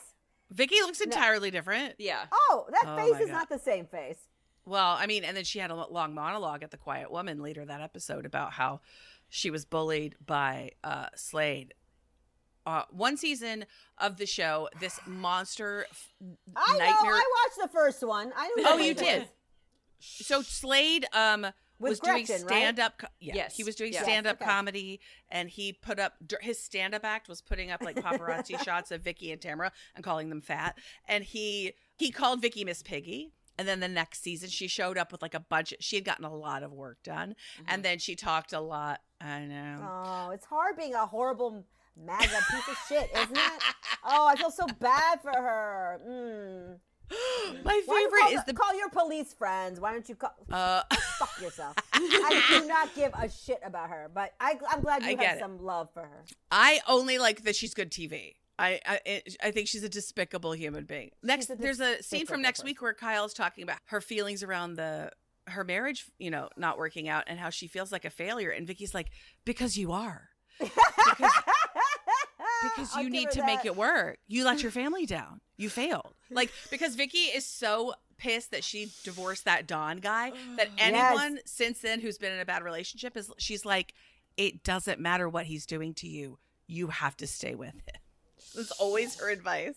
Vicki looks entirely different. Yeah. Oh, that face is not the same face. Well, I mean, and then she had a long monologue at the Quiet Woman later that episode about how she was bullied by Slade. One season of the show, this monster nightmare. I watched the first one. I knew. Oh, you did. So Slade was Gretchen, doing stand-up. Yes. He was doing Yes. stand-up Okay. comedy, and he put up his stand-up act was putting up like paparazzi shots of Vicki and Tamara and calling them fat. And he called Vicki Miss Piggy. And then the next season, she showed up with like a bunch. She had gotten a lot of work done, and then she talked a lot. I know. Oh, it's hard being a horrible MAGA piece of shit, isn't it? Oh, I feel so bad for her. My Why don't favorite you is the. call your police friends. Why don't you call? Fuck yourself. I do not give a shit about her, but I'm glad you have some love for her. I only like that she's good TV. I think she's a despicable human being. There's a scene from next week where Kyle's talking about her feelings around her marriage, not working out, and how she feels like a failure. And Vicky's like, because you are. Because you need to make it work. You let your family down. You failed. Like, because Vicky is so pissed that she divorced that Don guy that anyone since then who's been in a bad relationship she's like, it doesn't matter what he's doing to you. You have to stay with him. That's always her advice.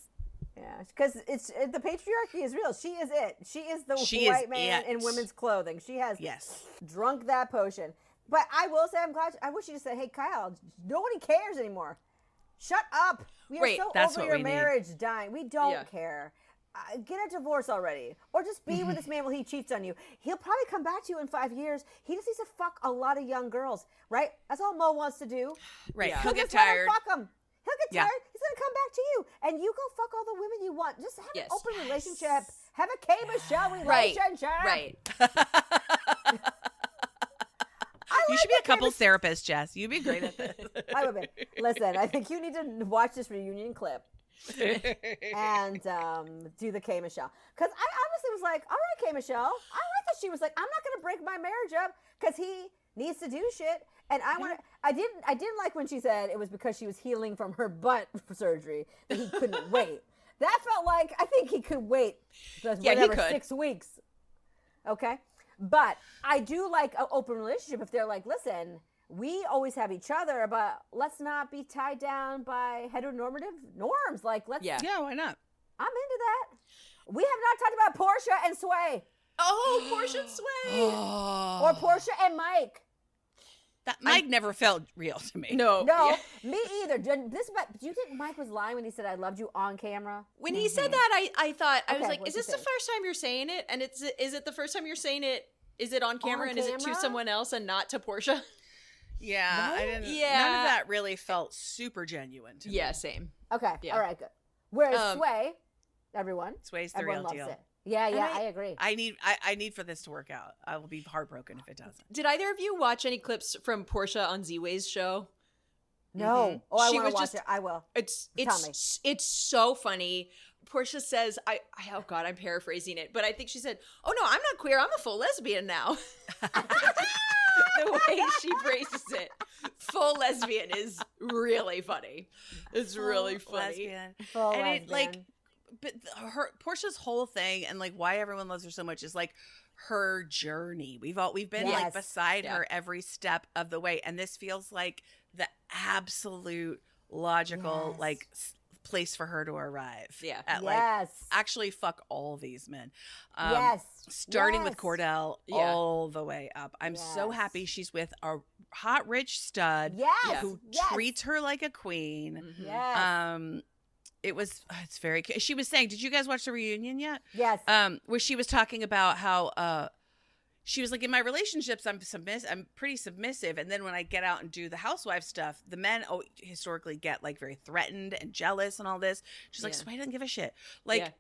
Yeah, because the patriarchy is real. She is it. She is the white man in women's clothing. She has drunk that potion. But I will say, I'm glad. I wish you just said, "Hey, Kyle, nobody cares anymore. Shut up. We are so over your marriage dying. We don't care. Get a divorce already, or just be with this man while he cheats on you. He'll probably come back to you in 5 years. He just needs to fuck a lot of young girls, right? That's all Mo wants to do. Right? Yeah. He'll get tired. Fuck him. He'll get tired. He's gonna come back to you, and you go fuck all the women you want. Just have an open relationship. Have a K Michelle relationship. Right. You should be a couples therapist, Jess. You'd be great at this. I would be. Listen, I think you need to watch this reunion clip and do the K Michelle. Because I honestly was like, all right, K Michelle. I like that she was like, I'm not going to break my marriage up because he needs to do shit. And I didn't like when she said it was because she was healing from her butt surgery that he couldn't wait. That felt like, I think he could wait 6 weeks. Okay. But I do like an open relationship if they're like, listen, we always have each other, but let's not be tied down by heteronormative norms. Like, let's. Yeah, why not? I'm into that. We have not talked about Portia and Sway. Oh, Portia and Sway. Or Portia and Mike. That Mike never felt real to me. No, me either. Do you think Mike was lying when he said I loved you on camera? When he said that, I thought, I was like, is this the first time you're saying it? And is it the first time you're saying it? Is it on camera and is it to someone else and not to Portia? Yeah, I didn't. Yeah, none of that really felt super genuine to me. Yeah, same. Okay, all right, good. Whereas Sway, Sway's the real deal. It. Yeah, I agree. I need for this to work out. I will be heartbroken if it doesn't. Did either of you watch any clips from Portia on Z-Way's show? No. Oh, I want to watch it. I will. It's so funny. Portia says, oh God, I'm paraphrasing it, but I think she said, "Oh no, I'm not queer. I'm a full lesbian now." The way she phrases it, full lesbian, is really funny. It's really funny. Lesbian. But Portia's whole thing and like why everyone loves her so much is like her journey. We've been like beside her every step of the way, and this feels like the absolute logical like place for her to arrive. Yeah. At actually fuck all these men. Starting with Cordell all the way up. I'm so happy she's with a hot rich stud who treats her like a queen. It's very, she was saying, did you guys watch the reunion yet? Yes. Where she was talking about how she was like, in my relationships, I'm pretty submissive. And then when I get out and do the housewife stuff, the men historically get like very threatened and jealous and all this. She's like, Sway doesn't give a shit. Like,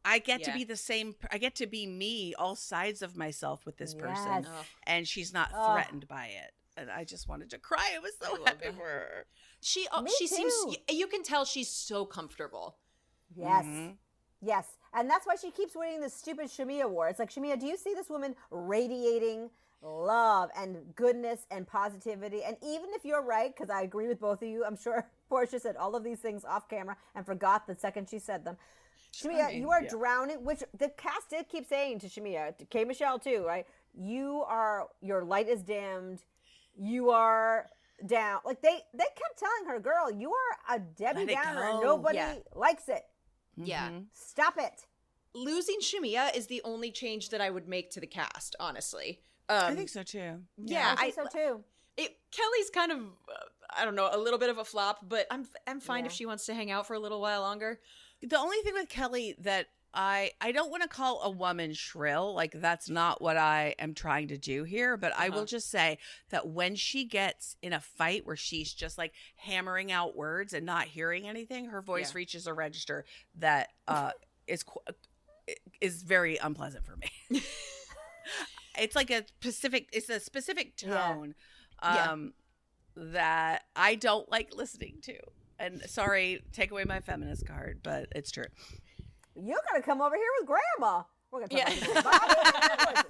I get to be the same. I get to be me, all sides of myself with this person. And she's not threatened by it. And I just wanted to cry. I was so happy for her. She seems, you can tell she's so comfortable. Yes. Yes. And that's why she keeps winning this stupid Shamia Award. It's like, Shamia, do you see this woman radiating love and goodness and positivity? And even if you're right, because I agree with both of you, I'm sure Portia said all of these things off camera and forgot the second she said them. Shamia, you are drowning, which the cast did keep saying to Shamia, to K. Michelle too, right? Your light is dimmed. You are down. Like they kept telling her, girl, you are a Debbie Downer and nobody likes it. Yeah. Stop it. losing Shamia is the only change that I would make to the cast, honestly. I think so too. Yeah, I think so too. Kelly's kind of, I don't know, a little bit of a flop, but I'm fine if she wants to hang out for a little while longer. The only thing with Kelly that I don't want to call a woman shrill, like that's not what I am trying to do here, but I will just say that when she gets in a fight where she's just like hammering out words and not hearing anything, her voice reaches a register that is very unpleasant for me. It's like a specific tone that I don't like listening to. And sorry, take away my feminist card, but it's true. You're gonna come over here with Grandma. We're gonna talk about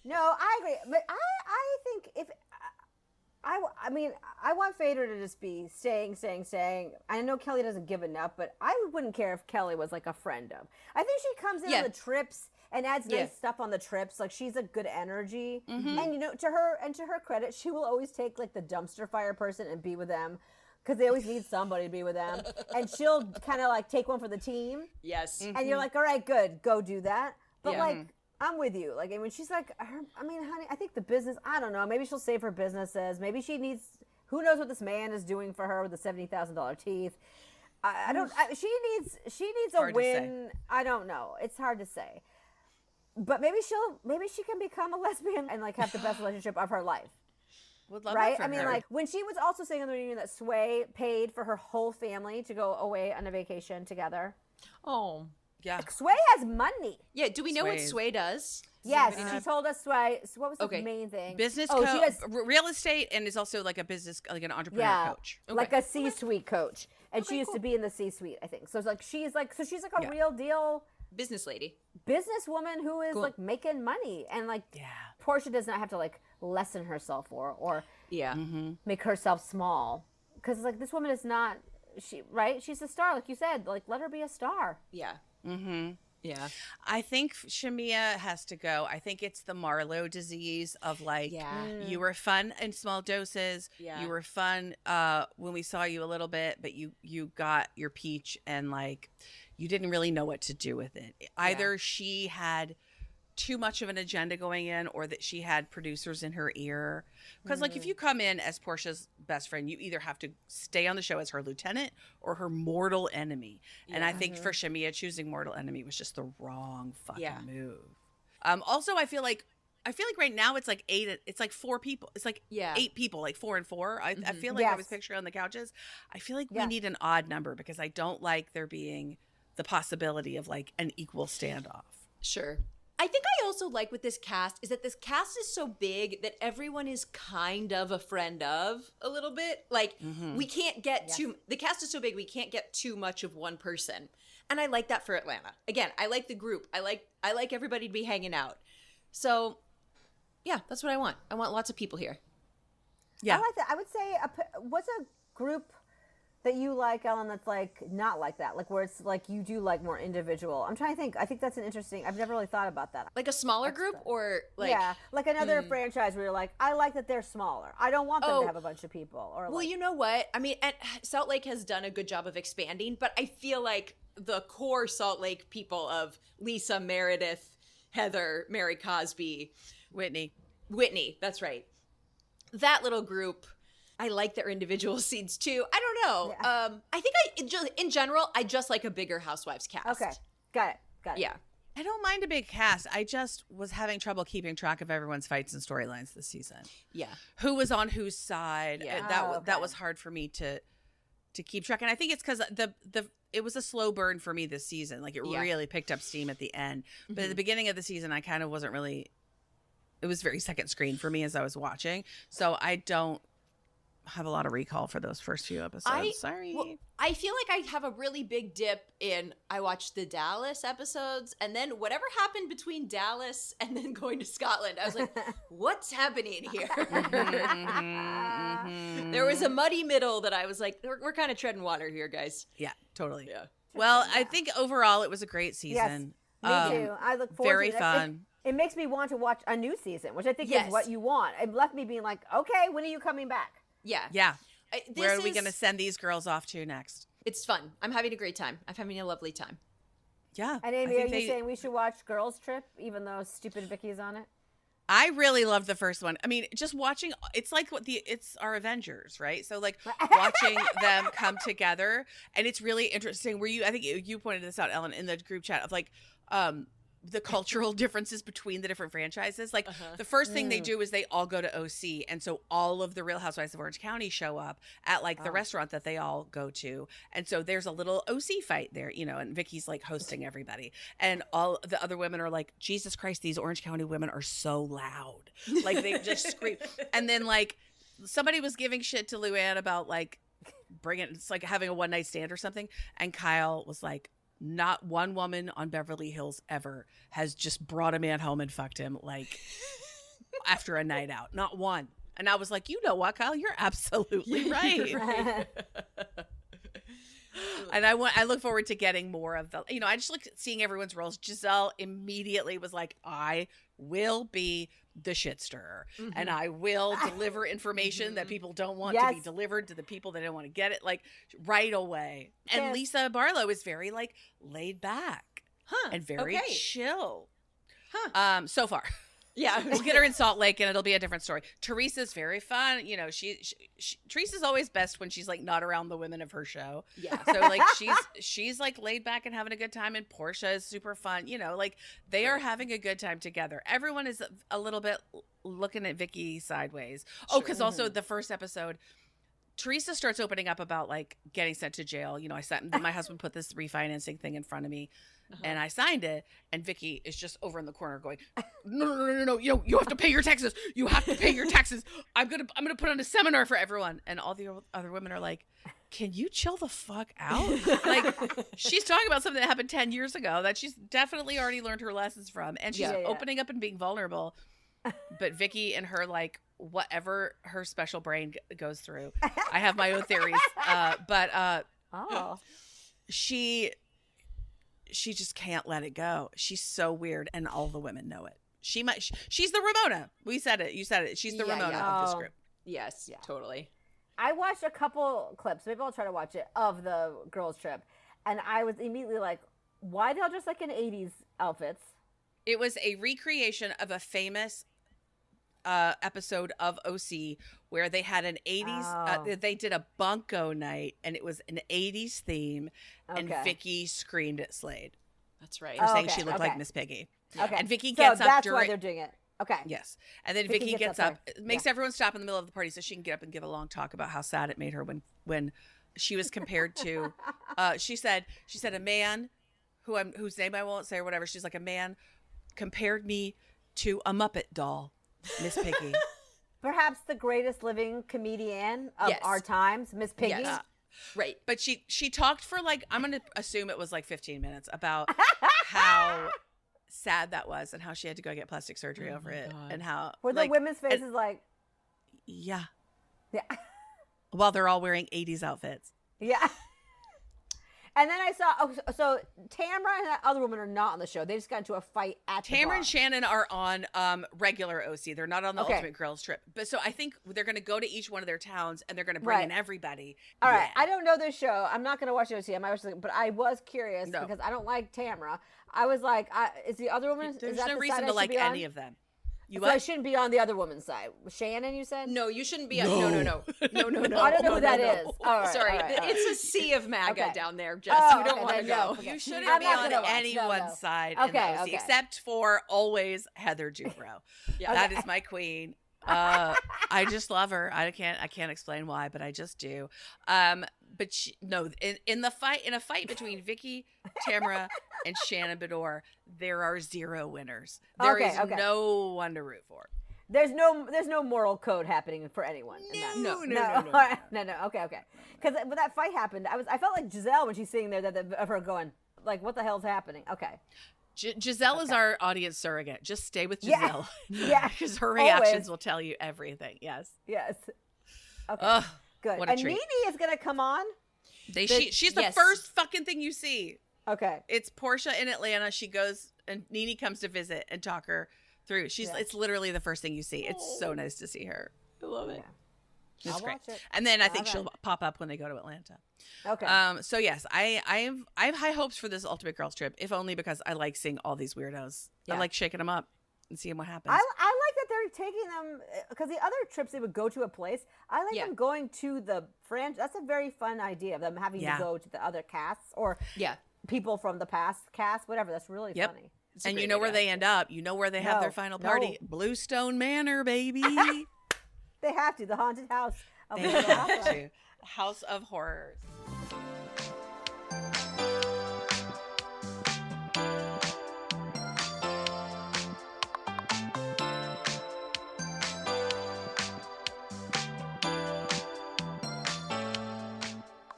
no, I agree, but I think if I mean, I want Fader to just be staying. I know Kelly doesn't give enough, but I wouldn't care if Kelly was like a friend of. I think she comes in on the trips and adds nice stuff on the trips. Like she's a good energy, and you know, to her credit, she will always take like the dumpster fire person and be with them. Because they always need somebody to be with them. And she'll kind of like take one for the team. Yes. And you're like, all right, good. Go do that. But like, I'm with you. Like, I mean, she's like, I mean, honey, I think the business, I don't know. Maybe she'll save her businesses. Maybe she needs, who knows what this man is doing for her with the $70,000 teeth. She needs a win. I don't know. It's hard to say. But maybe she can become a lesbian and like have the best relationship of her life. Would love right? that for I mean, her. like when she was also saying on the reunion that Sway paid for her whole family to go away on a vacation together. Oh, yeah. Sway has money. Yeah. Do we know what Sway does? Yes, she told us Sway. So what was the main thing? Business she does real estate, and is also like a business, like an entrepreneur coach. Like a C-suite coach. And she used to be in the C-suite, I think. So it's like she's like a real deal business lady, businesswoman who is like making money, and like Portia does not have to like lessen herself or make herself small, because like this woman is not she's a star, like you said, like let her be a star. I think Shamia has to go. I think it's the Marlowe disease of like you were fun in small doses, you were fun when we saw you a little bit, but you got your peach and like you didn't really know what to do with it. Either she had too much of an agenda going in, or that she had producers in her ear. Because like if you come in as Portia's best friend, you either have to stay on the show as her lieutenant or her mortal enemy. And I think for Shamia, choosing mortal enemy was just the wrong fucking move. Also, I feel like right now it's like 4 people. It's like 8 people, like 4 and 4. I feel like I was picturing on the couches. I feel like we need an odd number, because I don't like there being the possibility of like an equal standoff. Sure. I think I also like with this cast is that this cast is so big that everyone is kind of a friend of a little bit. Like we can't get the cast is so big we can't get too much of one person. And I like that for Atlanta. Again, I like the group. I like everybody to be hanging out. So yeah, that's what I want. I want lots of people here. Yeah. I like that. I would say what's a group that you like, Ellen, that's like not like that, like where it's like you do like more individual. I'm trying to think. I think that's an interesting. I've never really thought about that. Like a smaller group, or like like another franchise where you're like, I like that they're smaller. I don't want them to have a bunch of people. Or well, you know what? I mean, and Salt Lake has done a good job of expanding, but I feel like the core Salt Lake people of Lisa, Meredith, Heather, Mary Cosby, Whitney. That's right. That little group. I like their individual scenes too. I don't know. Yeah. I think in general, I just like a bigger Housewives cast. Okay, got it. Yeah. I don't mind a big cast. I just was having trouble keeping track of everyone's fights and storylines this season. Yeah. Who was on whose side? Yeah. That was hard for me to keep track. And I think it's because it was a slow burn for me this season. Like it really picked up steam at the end. But at the beginning of the season, I kind of wasn't really. It was very second screen for me as I was watching. So I don't have a lot of recall for those first few episodes. Sorry. Well, I feel like I have a really big dip in I watched the Dallas episodes, and then whatever happened between Dallas and then going to Scotland, I was like, what's happening here? There was a muddy middle that I was like, we're kind of treading water here, guys. Yeah, totally. Yeah. Well, I think overall it was a great season. Yes, me too. I look forward very to it. fun. It makes me want to watch a new season, which I think is what you want. It left me being like, okay, when are you coming back? Yeah. Yeah. Where are we going to send these girls off to next? It's fun. I'm having a great time. I'm having a lovely time. Yeah. And Amy, are you saying we should watch Girls Trip, even though stupid Vicky's on it? I really loved the first one. I mean, just watching, it's like it's our Avengers, right? So like watching them come together, and it's really interesting. I think you pointed this out, Ellen, in the group chat of like, the cultural differences between the different franchises. Like the first thing they do is they all go to OC. And so all of the Real Housewives of Orange County show up at like the restaurant that they all go to. And so there's a little OC fight there, and Vicky's like hosting everybody. And all the other women are like, Jesus Christ, these Orange County women are so loud. Like they just scream. And then like somebody was giving shit to Luann about like it's like having a one night stand or something. And Kyle was like, not one woman on Beverly Hills ever has just brought a man home and fucked him like after a night out. Not one. And I was like, you know what, Kyle? You're absolutely right. And I look forward to getting more of the, I just look at seeing everyone's roles. Giselle immediately was like, I will be the shit stirrer, and I will deliver information that people don't want to be delivered to the people that don't want to get it, like right away. And Lisa Barlow is very like laid back and very chill. So far. Yeah, we'll get her in Salt Lake, and it'll be a different story. Teresa's very fun. She Teresa's always best when she's like not around the women of her show. Yeah, so like she's like laid back and having a good time, and Portia is super fun. Like they are having a good time together. Everyone is a little bit looking at Vicki sideways. Oh, because also the first episode, Teresa starts opening up about like getting sent to jail. My husband put this refinancing thing in front of me. And I signed it, and Vicki is just over in the corner going, no, you have to pay your taxes. You have to pay your taxes. I'm gonna put on a seminar for everyone. And all the other women are like, can you chill the fuck out? Like, she's talking about something that happened 10 years ago that she's definitely already learned her lessons from, and she's opening up and being vulnerable. But Vicki and her, like, whatever her special brain goes through, I have my own theories. She just can't let it go. She's so weird, and all the women know it. She's the Ramona. We said it. You said it. She's the Ramona of this group. Yes, totally. I watched a couple clips. Maybe I'll try to watch it of the girls' trip, and I was immediately like, "Why they're just like in '80s outfits?" It was a recreation of a famous episode of OC where they had an 80s they did a bunko night, and it was an 80s theme, and Vicki screamed at Slade. That's right. For saying she looked like Miss Piggy. Okay. And Vicki gets up that's why they're doing it. Okay. Yes. And then Vicki gets up, makes everyone stop in the middle of the party so she can get up and give a long talk about how sad it made her when she was compared to she said a man whose name I won't say or whatever, she's like, a man compared me to a Muppet doll. Miss Piggy. Perhaps the greatest living comedian of our times, Miss Piggy. Yes. Right. But she talked for like, I'm going to assume it was like 15 minutes about how sad that was and how she had to go get plastic surgery over it. God. And how. Were the women's faces like. Yeah. Yeah. While they're all wearing 80s outfits. Yeah. And then I saw, so Tamara and that other woman are not on the show. They just got into a fight at the bar. Tamara and Shannon are on regular OC. They're not on the Ultimate Girls Trip. But so I think they're going to go to each one of their towns, and they're going to bring in everybody. All right. I don't know this show. I'm not going to watch OC. But I was curious because I don't like Tamara. I was like, is the other woman? There's is that no the reason to like any of them. So I shouldn't be on the other woman's side. Shannon, you said? No, you shouldn't be on. No. I don't know who that is. All right, sorry. All right. It's a sea of MAGA down there, Jess. You don't want to go. You shouldn't be on anyone's side. Okay. Except for always Heather Dubrow. That is my queen. I just love her. I can't explain why, but I just do. But in a fight between Vicki, Tamara, and Shannon Bedore, there are zero winners. There is no one to root for. There's no moral code happening for anyone. No. Okay. Because when that fight happened, I felt like Giselle when she's sitting there of her going like, what the hell's happening? Okay. Giselle is our audience surrogate. Just stay with Giselle. Yeah. Because her reactions will tell you everything. Yes. Okay. Good. And Nene is going to come on. She's the first fucking thing you see. Okay. It's Portia in Atlanta. She goes and Nene comes to visit and talk her through. It's literally the first thing you see. It's so nice to see her. I love it. It's I'll great. watch it. And then I think All she'll right. pop up when they go to Atlanta. Okay. So yes, I have high hopes for this Ultimate Girls trip, if only because I like seeing all these weirdos. I Yeah. like shaking them up and seeing what happens. I like that they're taking them because the other trips they would go to a place. I like Yeah. them going to the franchise. That's a very fun idea of them having Yeah. to go to the other casts or Yeah. people from the past cast, whatever. That's really Yep. funny. It's a And you great know where idea. they end up. You know where they have their No, final no. party. Bluestone Manor, baby. They have to. The haunted house of They Real have Housewives. to. House of Horrors.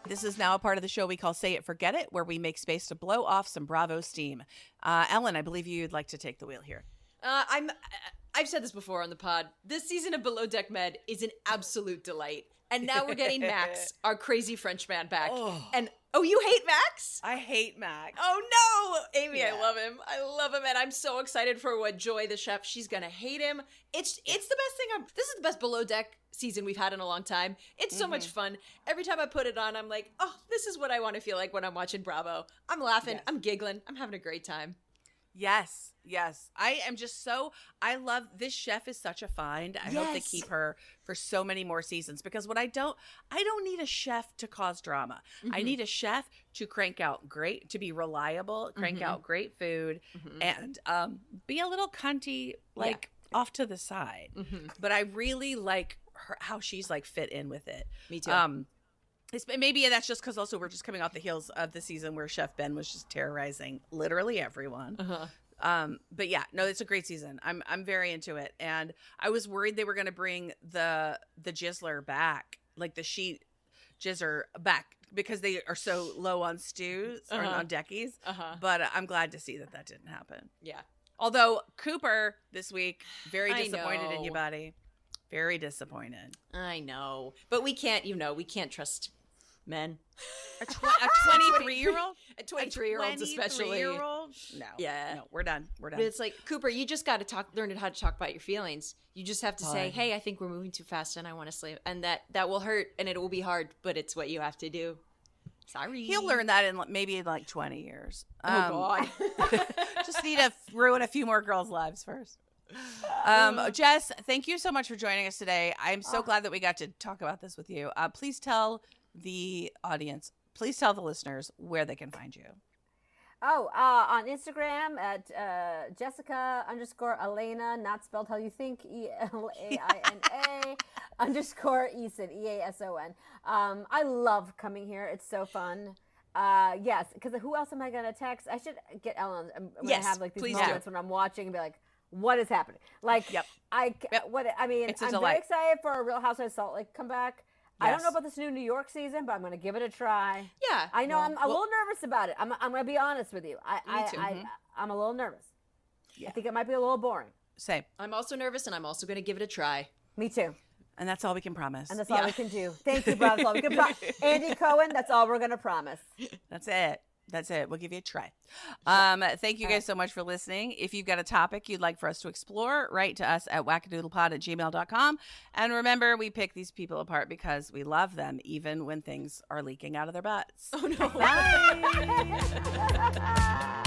This is now a part of the show we call Say It, Forget It, where we make space to blow off some Bravo steam. Ellen, I believe you'd like to take the wheel here. I've said this before on the pod. This season of Below Deck Med is an absolute delight. And now we're getting Max, our crazy French man, back. Oh. And you hate Max? I hate Max. Oh no, Amy, Yeah. I love him. I love him, and I'm so excited for what Joy, the chef, she's gonna hate him. It's the best thing. This is the best Below Deck season we've had in a long time. It's so much fun. Every time I put it on, I'm like, oh, this is what I want to feel like when I'm watching Bravo. I'm laughing, Yes. I'm giggling, I'm having a great time. Yes. I am just I love this chef is such a find. I hope they Yes. keep her for so many more seasons because I don't need a chef to cause drama. I need a chef to to be reliable, crank out great food and be a little cunty, like off to the side. But I really like how she's like fit in with it. Me too. Maybe that's just because also we're just coming off the heels of the season where Chef Ben was just terrorizing literally everyone. But yeah, no, it's a great season. I'm very into it, and I was worried they were going to bring the jizzler back, like the sheet jizzer back, because they are so low on stews or on deckies. But I'm glad to see that didn't happen. Yeah. Although Cooper this week very I disappointed in you, know. buddy. Very disappointed. I know. But we can't trust men. A 23-year-old? A 23-year-olds especially. 23-year-old? No. Yeah. No, we're done. But it's like, Cooper, you just got to learn how to talk about your feelings. You just have to say, hey, I think we're moving too fast and I want to sleep. And that will hurt and it will be hard, but it's what you have to do. Sorry. He'll learn that in maybe 20 years. Oh, God. Just need to ruin a few more girls' lives first. Jess, thank you so much for joining us today. I'm so glad that we got to talk about this with you. Please tell the audience, please tell the listeners where they can find you. On Instagram at Jessica _Elaina, not spelled how you think, ELAINA _Eason, EASON. I love coming here. It's so fun. Yes, because who else am I going to text? I should get Ellen. I'm going to have these moments when I'm watching and be like, what is happening? Like, I'm very excited for a Real Housewives of Salt Lake comeback. I don't know about this new New York season, but I'm going to give it a try. Yeah. I know I'm a little nervous about it. I'm going to be honest with you. Me too. I'm a little nervous. Yeah. I think it might be a little boring. Same. I'm also nervous, and I'm also going to give it a try. Me too. And that's all we can promise. And that's all we can do. Thank you, Bravo. We can Andy Cohen, that's all we're going to promise. That's it. That's it. We'll give you a try. Thank you guys so much for listening. If you've got a topic you'd like for us to explore, write to us at wackadoodlepod@gmail.com. And remember, we pick these people apart because we love them, even when things are leaking out of their butts. Oh, no. Bye.